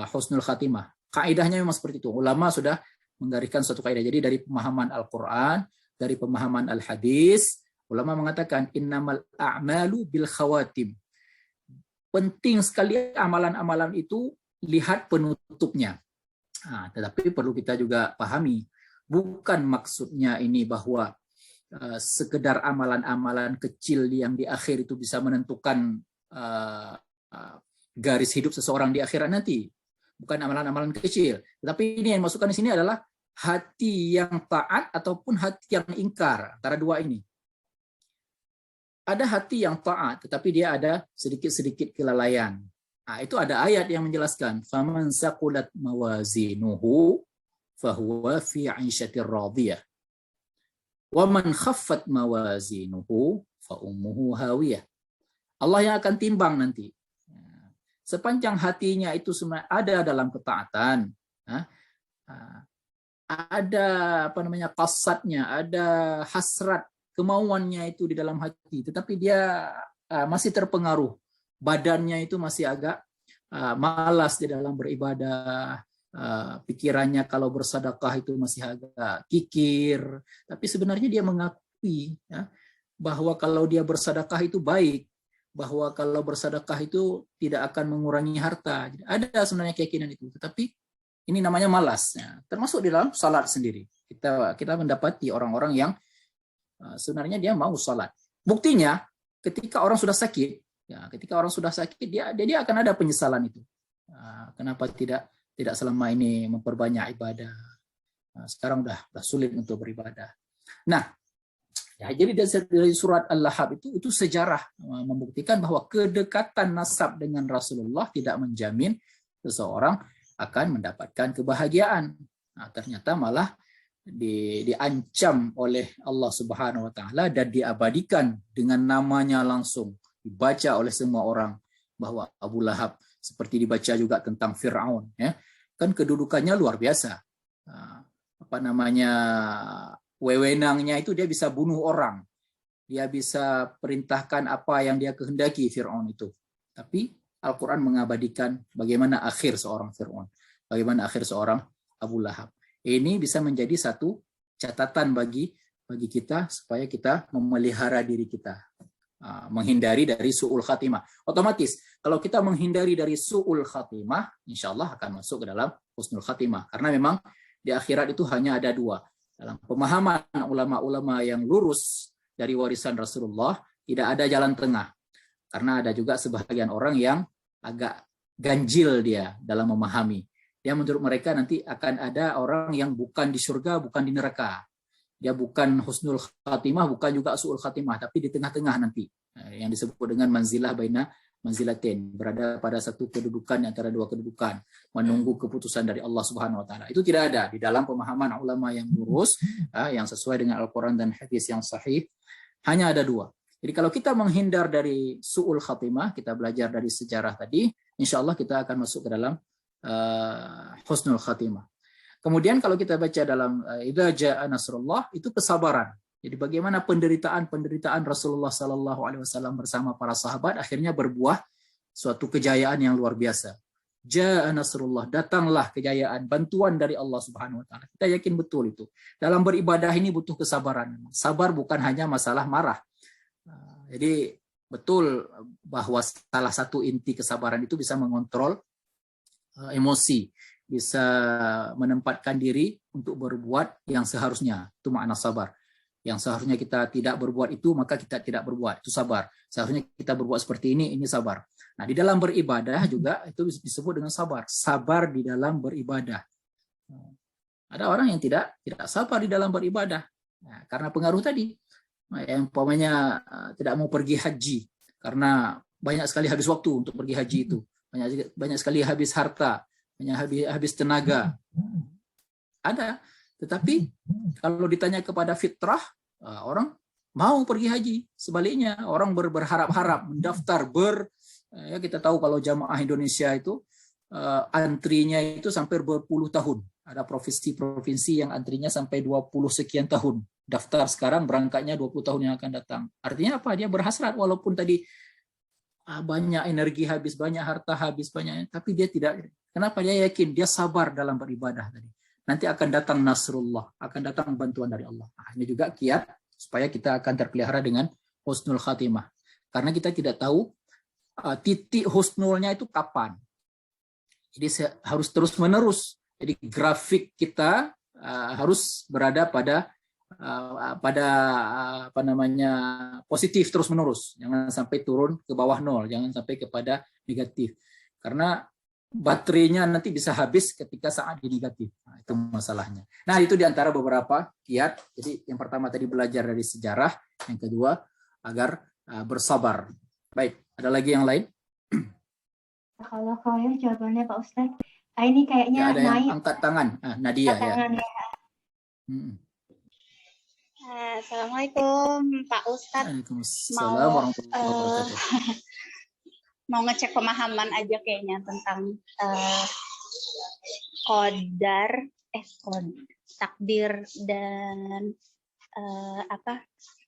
husnul khatimah. Kaidahnya memang seperti itu. Ulama sudah menggariskan suatu kaidah. Jadi dari pemahaman Al-Quran, dari pemahaman Al-Hadis, ulama mengatakan innamal a'malu bil khawatim. Penting sekali amalan-amalan itu lihat penutupnya. Tetapi perlu kita juga pahami, bukan maksudnya ini bahwa sekedar amalan-amalan kecil yang di akhir itu bisa menentukan garis hidup seseorang di akhirat nanti. Bukan amalan-amalan kecil. Tetapi ini yang dimasukkan di sini adalah hati yang taat ataupun hati yang ingkar. Antara dua ini. Ada hati yang taat, tetapi dia ada sedikit-sedikit kelalaian. Itu ada ayat yang menjelaskan. Faman saqulat mawazinuhu fahuwa fi 'ishatir radiyah. Wa man khaffat mawazinuhu fa ummuhu hawiyah. Allah yang akan timbang nanti. Sepanjang hatinya itu semua ada dalam ketaatan, ada apa namanya kasatnya, ada hasrat kemauannya itu di dalam hati, tetapi dia masih terpengaruh, badannya itu masih agak malas di dalam beribadah, pikirannya kalau bersedekah itu masih agak kikir, tapi sebenarnya dia mengakui ya, bahwa kalau dia bersedekah itu baik, bahwa kalau bersedekah itu tidak akan mengurangi harta. Ada sebenarnya keyakinan itu, tetapi ini namanya malas. Ya. Termasuk di dalam salat sendiri. Kita mendapati orang-orang yang sebenarnya dia mau salat. Buktinya ketika orang sudah sakit, ya, ketika orang sudah sakit dia akan ada penyesalan itu. Kenapa tidak selama ini memperbanyak ibadah? Sekarang udah sulit untuk beribadah. Nah, ya, jadi dari surat Al-Lahab itu sejarah membuktikan bahwa kedekatan nasab dengan Rasulullah tidak menjamin seseorang akan mendapatkan kebahagiaan. Nah, ternyata malah diancam oleh Allah Subhanahu wa taala dan diabadikan dengan namanya langsung, dibaca oleh semua orang bahwa Abu Lahab, seperti dibaca juga tentang Firaun ya. Kan kedudukannya luar biasa. Apa namanya? Wewenangnya itu dia bisa bunuh orang. Dia bisa perintahkan apa yang dia kehendaki, Firaun itu. Tapi Al-Quran mengabadikan bagaimana akhir seorang Fir'aun, bagaimana akhir seorang Abu Lahab. Ini bisa menjadi satu catatan bagi kita supaya kita memelihara diri kita, menghindari dari su'ul khatimah. Otomatis kalau kita menghindari dari su'ul khatimah, insya Allah akan masuk ke dalam husnul khatimah. Karena memang di akhirat itu hanya ada dua. Dalam pemahaman ulama-ulama yang lurus dari warisan Rasulullah, tidak ada jalan tengah. Karena ada juga sebagian orang yang agak ganjil dia dalam memahami. Dia menurut mereka nanti akan ada orang yang bukan di surga, bukan di neraka. Dia bukan husnul khatimah, bukan juga su'ul khatimah, tapi di tengah-tengah nanti. Yang disebut dengan manzilah baina manzilatin, berada pada satu kedudukan antara dua kedudukan, menunggu keputusan dari Allah Subhanahu wa taala. Itu tidak ada di dalam pemahaman ulama yang lurus, yang sesuai dengan Al-Qur'an dan hadis yang sahih. Hanya ada dua. Jadi kalau kita menghindar dari su'ul khatimah, kita belajar dari sejarah tadi, insya Allah kita akan masuk ke dalam husnul khatimah. Kemudian kalau kita baca dalam idza jaa nasrullah, itu kesabaran. Jadi bagaimana penderitaan Rasulullah Sallallahu Alaihi Wasallam bersama para sahabat akhirnya berbuah suatu kejayaan yang luar biasa. Jaa nasrullah, datanglah kejayaan, bantuan dari Allah Subhanahu Wa Taala. Kita yakin betul itu. Dalam beribadah ini butuh kesabaran. Sabar bukan hanya masalah marah. Jadi betul bahwa salah satu inti kesabaran itu bisa mengontrol emosi, bisa menempatkan diri untuk berbuat yang seharusnya. Itu makna sabar. Yang seharusnya kita tidak berbuat itu, maka kita tidak berbuat. Itu sabar. Seharusnya kita berbuat seperti ini sabar. Nah, di dalam beribadah juga itu disebut dengan sabar. Sabar di dalam beribadah. Ada orang yang tidak sabar di dalam beribadah. Nah, karena pengaruh tadi. Yang umpamanya tidak mau pergi haji karena banyak sekali habis waktu untuk pergi haji itu, banyak sekali habis harta, banyak habis tenaga. Ada, tetapi kalau ditanya kepada fitrah, orang mau pergi haji. Sebaliknya orang berharap-harap mendaftar ya kita tahu kalau jamaah Indonesia itu antrinya itu sampai berpuluh tahun. Ada provinsi yang antrinya sampai 20 sekian tahun. Daftar sekarang, berangkatnya 20 tahun yang akan datang. Artinya apa? Dia berhasrat walaupun tadi banyak energi habis, banyak harta habis, banyak, tapi dia tidak. Kenapa? Dia yakin, dia sabar dalam beribadah tadi. Nanti akan datang nasrullah, akan datang bantuan dari Allah. Nah, ini juga kiat supaya kita akan terpelihara dengan husnul khatimah. Karena kita tidak tahu titik husnulnya itu kapan. Jadi harus terus-menerus. Jadi grafik kita harus berada pada apa namanya positif terus-menerus. Jangan sampai turun ke bawah nol, jangan sampai kepada negatif. Karena baterainya nanti bisa habis ketika saat di negatif. Nah, itu masalahnya. Nah, itu diantara beberapa kiat. Jadi yang pertama tadi belajar dari sejarah, yang kedua agar bersabar. Baik, ada lagi yang lain? Kalau yang jawabannya Pak Ustadz, ini kayaknya ada yang angkat tangan. Nadia ya. Assalamualaikum Pak Ustadz. Waalaikumsalam warahmatullahi wabarakatuh. Mau ngecek pemahaman aja kayaknya tentang qadar takdir dan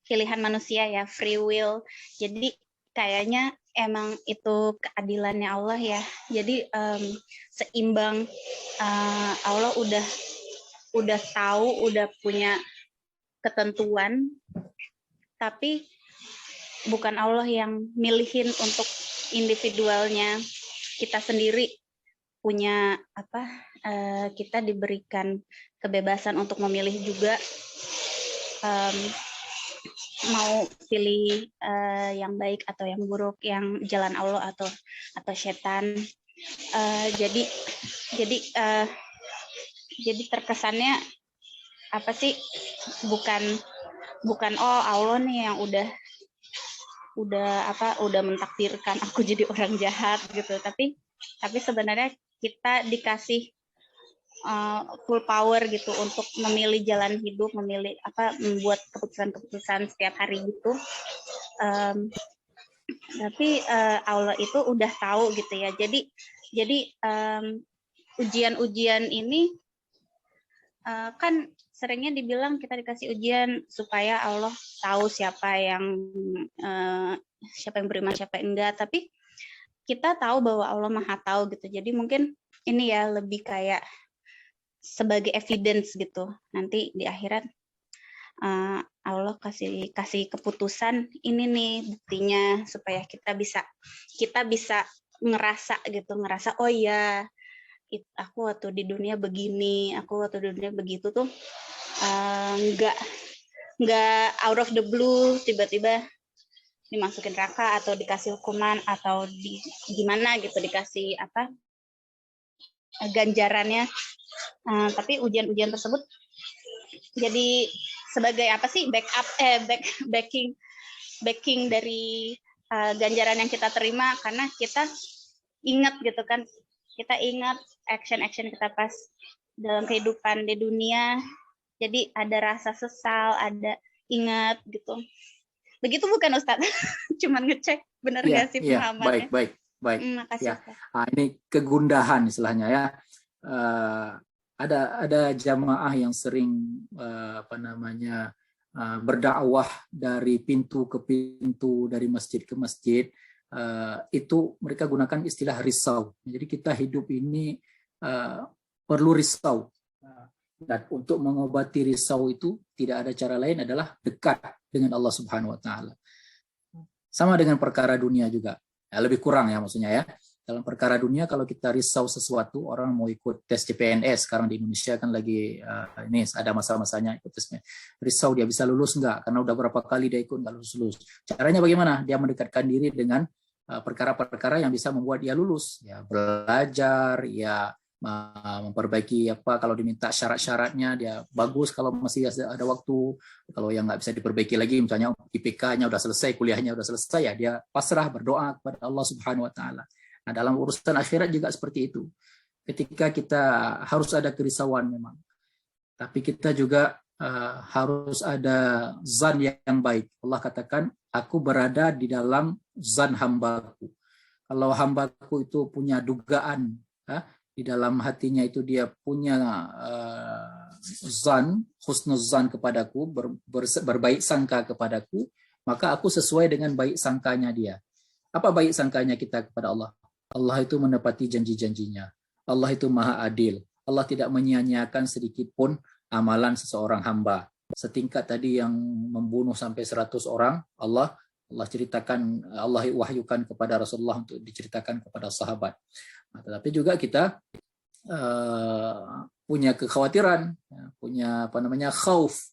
pilihan manusia ya, free will. Jadi kayaknya emang itu keadilannya Allah ya. Jadi seimbang, Allah udah tahu, udah punya ketentuan, tapi bukan Allah yang milihin untuk individualnya. Kita sendiri punya kita diberikan kebebasan untuk memilih juga, mau pilih yang baik atau yang buruk, yang jalan Allah atau setan. Jadi terkesannya apa sih, bukan oh Allah nih yang udah mentakdirkan aku jadi orang jahat gitu, tapi sebenarnya kita dikasih full power gitu untuk memilih jalan hidup, membuat keputusan-keputusan setiap hari gitu. Tapi Allah itu udah tahu gitu ya. Jadi ujian-ujian ini kan seringnya dibilang kita dikasih ujian supaya Allah tahu siapa yang beriman, siapa yang enggak. Tapi kita tahu bahwa Allah Maha tahu gitu. Jadi mungkin ini ya lebih kayak sebagai evidence gitu. Nanti di akhirat Allah kasih keputusan, ini nih buktinya supaya kita bisa ngerasa oh ya, aku waktu di dunia begini, aku waktu di dunia begitu tuh, nggak out of the blue tiba-tiba dimasukin neraka atau dikasih hukuman atau gimana gitu, dikasih ganjarannya. Tapi ujian-ujian tersebut jadi sebagai backing dari ganjaran yang kita terima, karena kita ingat gitu kan, kita ingat action kita pas dalam kehidupan di dunia, jadi ada rasa sesal, ada ingat gitu. Begitu bukan Ustadz? Cuman ngecek benar nggak sih pemahamannya? Baik. Makasih. Ya. Ini kegundahan istilahnya ya. Ada jamaah yang sering berdakwah dari pintu ke pintu, dari masjid ke masjid. Itu mereka gunakan istilah risau. Jadi kita hidup ini perlu risau. Dan untuk mengobati risau itu tidak ada cara lain adalah dekat dengan Allah Subhanahu wa taala. Sama dengan perkara dunia juga. Ya, lebih kurang ya maksudnya ya. Dalam perkara dunia kalau kita risau sesuatu, orang mau ikut tes CPNS, sekarang di Indonesia kan lagi ini ada masa-masanya ikut tesnya. Risau dia bisa lulus enggak, karena udah berapa kali dia ikut enggak lulus. Caranya bagaimana? Dia mendekatkan diri dengan perkara-perkara yang bisa membuat dia lulus. Ya, belajar, ya memperbaiki kalau diminta syarat-syaratnya, dia bagus kalau masih ada waktu. Kalau yang nggak bisa diperbaiki lagi, misalnya IPK-nya udah selesai, kuliahnya udah selesai, ya dia pasrah berdoa kepada Allah Subhanahu wa taala. Nah, dalam urusan akhirat juga seperti itu. Ketika kita harus ada kerisauan memang, tapi kita juga harus ada zan yang baik. Allah katakan, aku berada di dalam zan hambaku. Kalau hambaku itu punya dugaan, di dalam hatinya itu dia punya zan, husnuzan kepadaku, berbaik sangka kepadaku, maka aku sesuai dengan baik sangkanya dia. Apa baik sangkanya kita kepada Allah? Allah itu menepati janji-janjinya. Allah itu maha adil. Allah tidak menyia-nyiakan sedikit pun amalan seseorang hamba. Setingkat tadi yang membunuh sampai 100 orang, Allah ceritakan, Allah wahyukan kepada Rasulullah untuk diceritakan kepada sahabat. Nah, tetapi juga kita punya kekhawatiran, punya khauf,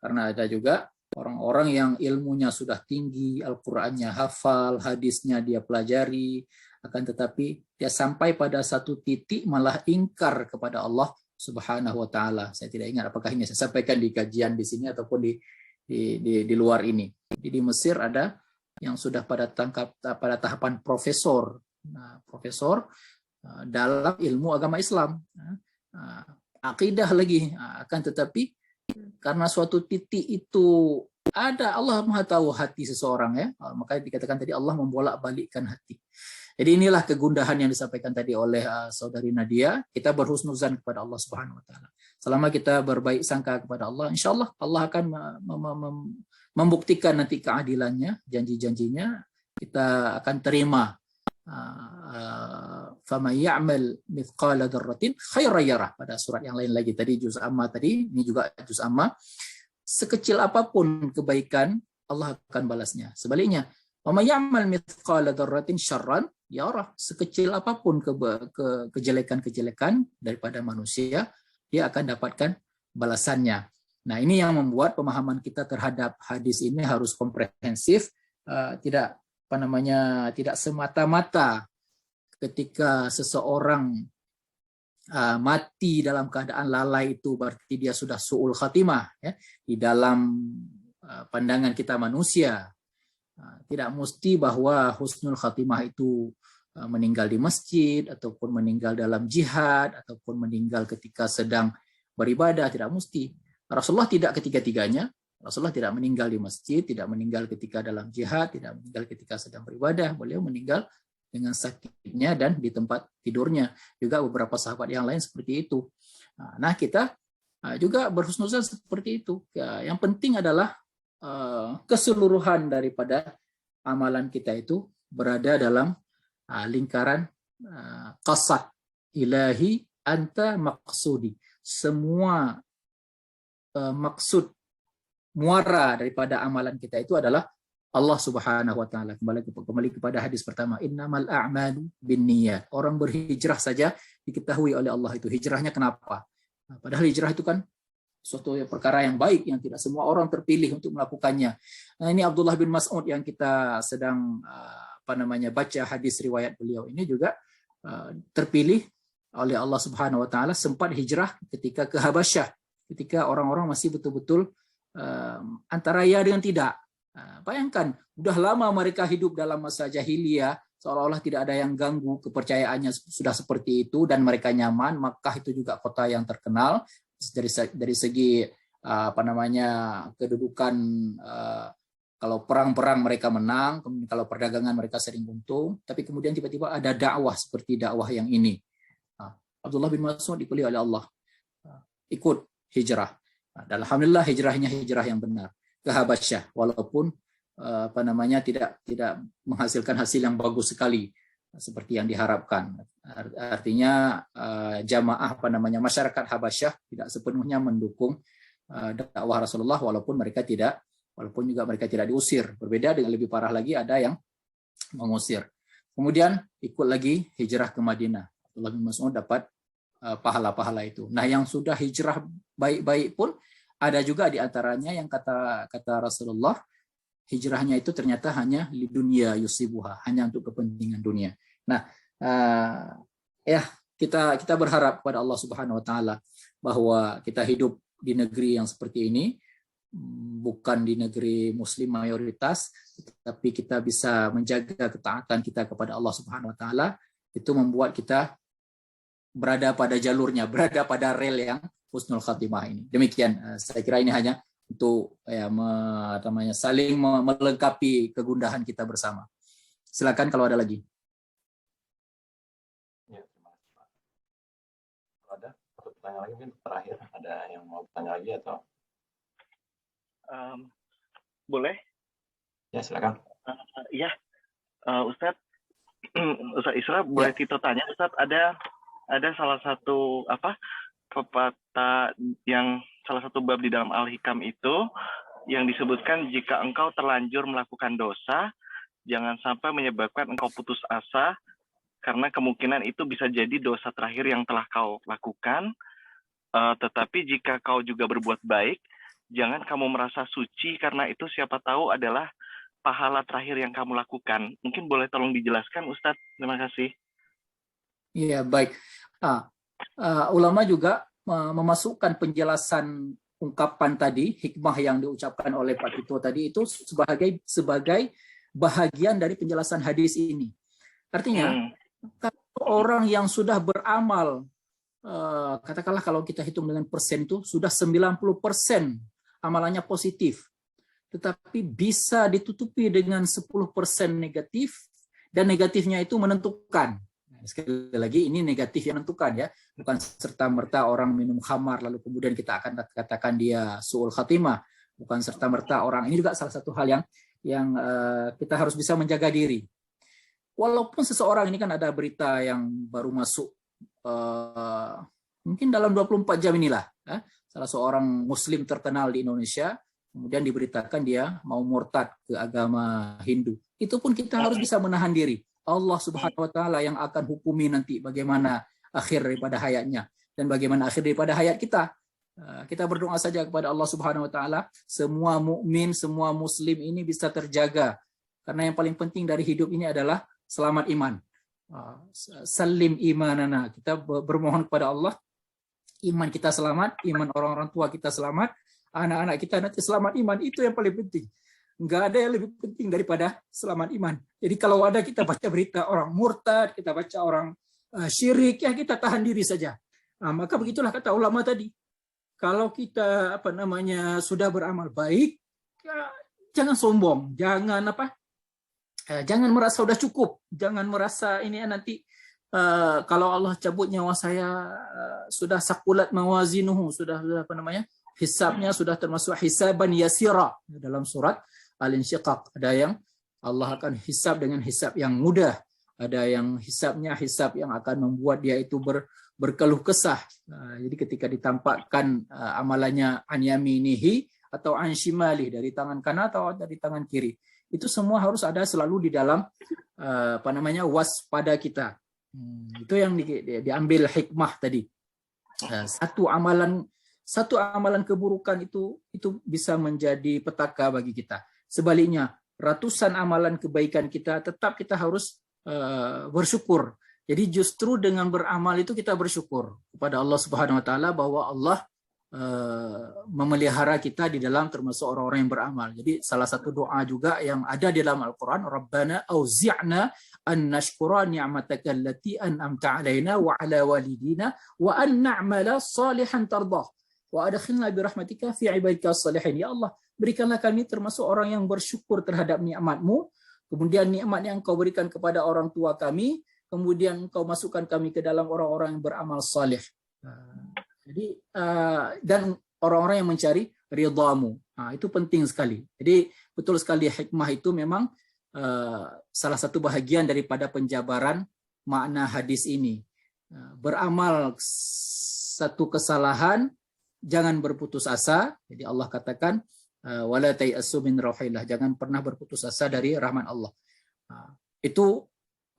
karena ada juga orang-orang yang ilmunya sudah tinggi, Al-Qur'annya hafal, hadisnya dia pelajari, akan tetapi dia sampai pada satu titik malah ingkar kepada Allah Subhanahu wa taala. Saya tidak ingat apakah ini saya sampaikan di kajian di sini ataupun di luar ini. Di Mesir ada yang sudah pada tahapan profesor. Nah, profesor dalam ilmu agama Islam, akidah lagi, akan tetapi karena suatu titik itu ada, Allah Maha tahu hati seseorang ya, maka dikatakan tadi Allah membolak-balikkan hati. Jadi inilah kegundahan yang disampaikan tadi oleh saudari Nadia. Kita berhusnuzan kepada Allah Subhanahu wa taala. Selama kita berbaik sangka kepada Allah, insya Allah Allah akan membuktikan nanti keadilannya, janji-janjinya, kita akan terima. Faman ya'mal mithqala dzarratin khairan yarah, pada surat yang lain lagi tadi, juz amma tadi, ini juga juz amma. Sekecil apapun kebaikan Allah akan balasnya. Sebaliknya, waman ya'mal mithqala dzarratin syarran yarah, sekecil apapun kejelekan-kejelekan daripada manusia, dia akan dapatkan balasannya. Nah, ini yang membuat pemahaman kita terhadap hadis ini harus komprehensif, tidak tidak semata-mata ketika seseorang mati dalam keadaan lalai itu berarti dia sudah su'ul khatimah, ya. Di dalam pandangan kita manusia, tidak mesti bahwa husnul khatimah itu meninggal di masjid, ataupun meninggal dalam jihad, ataupun meninggal ketika sedang beribadah, tidak mesti. Rasulullah tidak ketiga-tiganya. Rasulullah tidak meninggal di masjid, tidak meninggal ketika dalam jihad, tidak meninggal ketika sedang beribadah. Beliau meninggal dengan sakitnya dan di tempat tidurnya. Juga beberapa sahabat yang lain seperti itu. Nah, kita juga berhusnuzan seperti itu. Yang penting adalah keseluruhan daripada amalan kita itu berada dalam lingkaran qasad ilahi anta maqsudi. Semua maksud muara daripada amalan kita itu adalah Allah Subhanahu wa taala. Kembali kepada hadis pertama, innamal a'malu binniyat. Orang berhijrah saja diketahui oleh Allah itu hijrahnya kenapa. Padahal hijrah itu kan suatu perkara yang baik yang tidak semua orang terpilih untuk melakukannya. Nah, ini Abdullah bin Mas'ud yang kita sedang baca hadis riwayat beliau ini juga terpilih oleh Allah Subhanahu wa taala, sempat hijrah ketika ke Habasyah, ketika orang-orang masih betul-betul antara ya dengan tidak. Bayangkan, udah lama mereka hidup dalam masa jahiliyah, seolah-olah tidak ada yang ganggu, kepercayaannya sudah seperti itu dan mereka nyaman. Makkah itu juga kota yang terkenal dari segi kedudukan, kalau perang-perang mereka menang, kemudian kalau perdagangan mereka sering untung, tapi kemudian tiba-tiba ada dakwah seperti dakwah yang ini. Abdullah bin Mas'ud dipilih oleh Allah, ikut hijrah. Dan alhamdulillah hijrahnya hijrah yang benar ke Habasyah, walaupun tidak menghasilkan hasil yang bagus sekali seperti yang diharapkan. Artinya jamaah masyarakat Habasyah tidak sepenuhnya mendukung dakwah Rasulullah, walaupun juga mereka tidak diusir. Berbeda dengan lebih parah lagi, ada yang mengusir. Kemudian ikut lagi hijrah ke Madinah. Abdullah bin Mas'ud dapat pahala-pahala itu. Nah, yang sudah hijrah baik-baik pun ada juga di antaranya yang kata Rasulullah, hijrahnya itu ternyata hanya li dunya yusibuha, hanya untuk kepentingan dunia. Nah, kita berharap kepada Allah Subhanahu wa taala bahwa kita hidup di negeri yang seperti ini, bukan di negeri muslim mayoritas, tapi kita bisa menjaga ketaatan kita kepada Allah Subhanahu wa taala. Itu membuat kita berada pada jalurnya, berada pada rel yang husnul khatimah ini. Demikian, saya kira ini hanya untuk saling melengkapi kegundahan kita bersama. Silakan kalau ada lagi. Ya, terima kasih, Pak. Kalau ada satu pertanyaan lagi, mungkin terakhir ada yang mau bertanya lagi atau? Boleh? Ya, silakan. Ustadz Isra, boleh kita tanya, Ustadz, ada salah satu pepatah yang salah satu bab di dalam Al-Hikam itu yang disebutkan, jika engkau terlanjur melakukan dosa, jangan sampai menyebabkan engkau putus asa, karena kemungkinan itu bisa jadi dosa terakhir yang telah kau lakukan. Tetapi jika kau juga berbuat baik, jangan kamu merasa suci, karena itu siapa tahu adalah pahala terakhir yang kamu lakukan. Mungkin boleh tolong dijelaskan, Ustadz? Terima kasih. Iya, baik. Ulama juga memasukkan penjelasan ungkapan tadi, hikmah yang diucapkan oleh Pak Tito tadi itu sebagai bahagian dari penjelasan hadis ini. Artinya, kalau orang yang sudah beramal, katakanlah kalau kita hitung dengan persen itu, sudah 90% amalannya positif, tetapi bisa ditutupi dengan 10% negatif, dan negatifnya itu menentukan. Sekali lagi ini negatif yang menentukan ya, bukan serta-merta orang minum khamar lalu kemudian kita akan katakan dia su'ul khatimah, bukan serta-merta orang, ini juga salah satu hal yang kita harus bisa menjaga diri. Walaupun seseorang ini kan ada berita yang baru masuk mungkin dalam 24 jam inilah, salah seorang muslim terkenal di Indonesia kemudian diberitakan dia mau murtad ke agama Hindu. Itu pun kita harus bisa menahan diri. Allah Subhanahu wa taala yang akan hukumi nanti bagaimana akhir daripada hayatnya dan bagaimana akhir daripada hayat kita. Kita berdoa saja kepada Allah Subhanahu wa taala semua mukmin, semua muslim ini bisa terjaga. Karena yang paling penting dari hidup ini adalah selamat iman. Salim imanana. Kita bermohon kepada Allah iman kita selamat, iman orang-orang tua kita selamat, anak-anak kita nanti selamat iman, itu yang paling penting. Enggak ada yang lebih penting daripada selamat iman. Jadi kalau ada kita baca berita orang murtad, kita baca orang syirik, ya kita tahan diri saja. Maka begitulah kata ulama tadi. Kalau kita sudah beramal baik, ya, jangan sombong, jangan jangan merasa sudah cukup, jangan merasa ini nanti kalau Allah cabut nyawa saya sudah sakulat mawazinuhu, sudah hisabnya sudah termasuk hisaban yasira dalam surat Al-Insyiqaq. Ada yang Allah akan hisab dengan hisab yang mudah, ada yang hisabnya hisab yang akan membuat dia itu berkeluh kesah. Jadi ketika ditampakkan amalannya an yaminihi atau an shimali, dari tangan kanan atau dari tangan kiri, itu semua harus ada selalu di dalam waspada kita. Itu yang diambil hikmah tadi. Satu amalan keburukan itu bisa menjadi petaka bagi kita. Sebaliknya, ratusan amalan kebaikan kita tetap kita harus bersyukur. Jadi justru dengan beramal itu kita bersyukur kepada Allah Subhanahu wa taala bahwa Allah memelihara kita di dalam termasuk orang-orang yang beramal. Jadi salah satu doa juga yang ada di dalam Al-Qur'an, Rabbana auzi'na an nashkura ni'mataka allati an'amta 'alaina wa 'ala walidina wa an na'mala salihan tardah wa adkhilna bi rahmatika fi 'ibadika as-salihin. Ya Allah, berikanlah kami termasuk orang yang bersyukur terhadap nikmat-Mu, kemudian nikmat yang Engkau berikan kepada orang tua kami, kemudian Engkau masukkan kami ke dalam orang-orang yang beramal salih. Jadi dan orang-orang yang mencari ridha-Mu. Itu penting sekali. Jadi betul sekali hikmah itu memang salah satu bahagian daripada penjabaran makna hadis ini. Beramal satu kesalahan, jangan berputus asa. Jadi Allah katakan wala tayasu min rauhillah, jangan pernah berputus asa dari rahmat Allah. Itu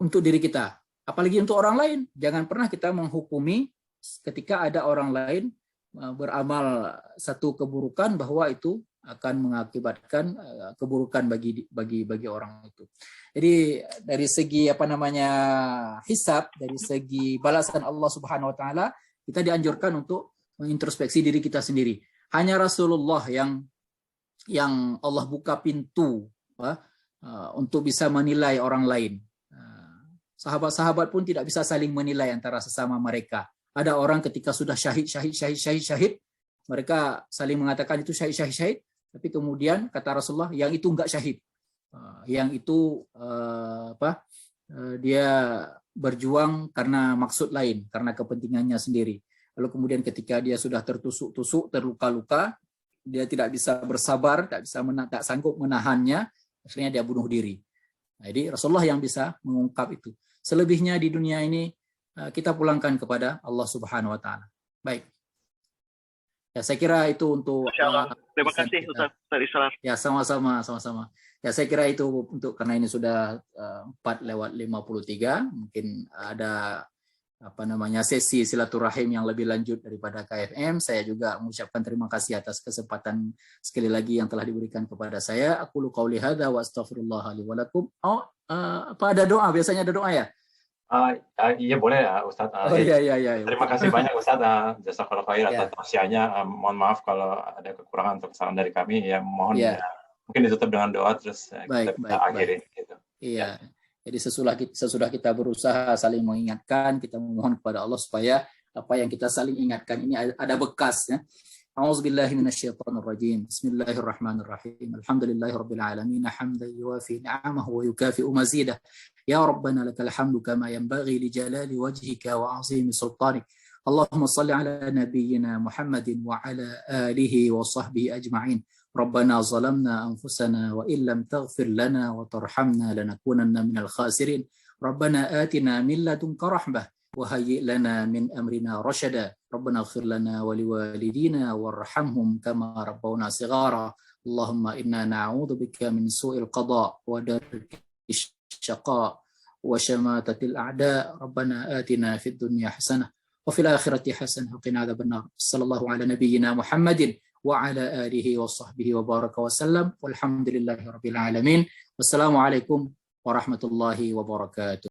untuk diri kita. Apalagi untuk orang lain, jangan pernah kita menghukumi ketika ada orang lain beramal satu keburukan bahwa itu akan mengakibatkan keburukan bagi orang itu. Jadi dari segi hisab, dari segi balasan Allah Subhanahu wa taala, kita dianjurkan untuk mengintrospeksi diri kita sendiri. Hanya Rasulullah yang Allah buka pintu untuk bisa menilai orang lain. Sahabat-sahabat pun tidak bisa saling menilai antara sesama mereka. Ada orang ketika sudah syahid, mereka saling mengatakan itu syahid, tapi kemudian kata Rasulullah yang itu enggak syahid, yang itu dia berjuang karena maksud lain, karena kepentingannya sendiri. Lalu kemudian ketika dia sudah tertusuk-tusuk, terluka-luka, dia tidak bisa bersabar, tak sanggup menahannya, akhirnya dia bunuh diri. Jadi Rasulullah yang bisa mengungkap itu. Selebihnya di dunia ini kita pulangkan kepada Allah Subhanahu wa taala. Baik. Ya, saya kira itu untuk terima kasih Ustaz Israr. Ya, sama-sama. Ya, saya kira itu untuk, karena ini sudah 4:53, mungkin ada sesi silaturahim yang lebih lanjut daripada KFM. Saya juga mengucapkan terima kasih atas kesempatan sekali lagi yang telah diberikan kepada saya. Aqulu qauli hadza wa astaghfirullah li wa lakum. Ada doa? Biasanya ada doa ya? Iya boleh ya Ustaz. Iya. Terima kasih banyak Ustaz. Jazakallahu khair atas tausiahnya. Mohon maaf kalau ada kekurangan atau kesalahan dari kami. Ya mohon mungkin ditutup dengan doa terus kita bisa akhiri. Gitu. Iya. Jadi sesudah kita berusaha saling mengingatkan, kita memohon kepada Allah supaya apa yang kita saling ingatkan ini ada bekasnya. أعوذ بالله من الشيطان الرجيم. بسم الله الرحمن الرحيم. الحمد لله رب العالمين حمدا يوافي نعمه ويكافئ مزيده. يا ربنا لك الحمد كما ينبغي لجلال وجهك وعظيم سلطانك. اللهم صل على نبينا محمد وعلى آله وصحبه أجمعين. ربنا ظلمنا أنفسنا وإن لم تغفر لنا وترحمنا لنكونن من الخاسرين. ربنا آتنا من لدنك رحمة وهيئ لنا من أمرنا رشدا. ربنا اغفر لنا ولوالدينا وارحمهم كما ربونا صغارا. اللهم إنا نعوذ بك من سوء القضاء ودرك الشقاء وشماتة الأعداء. ربنا آتنا في الدنيا حسنة وفي الآخرة حسنة وقنا عذاب النار. صلى الله على نبينا محمد وعلى آله وصحبه وبارك وسلم والحمد لله رب العالمين. والسلام عليكم warahmatullahi wabarakatuh.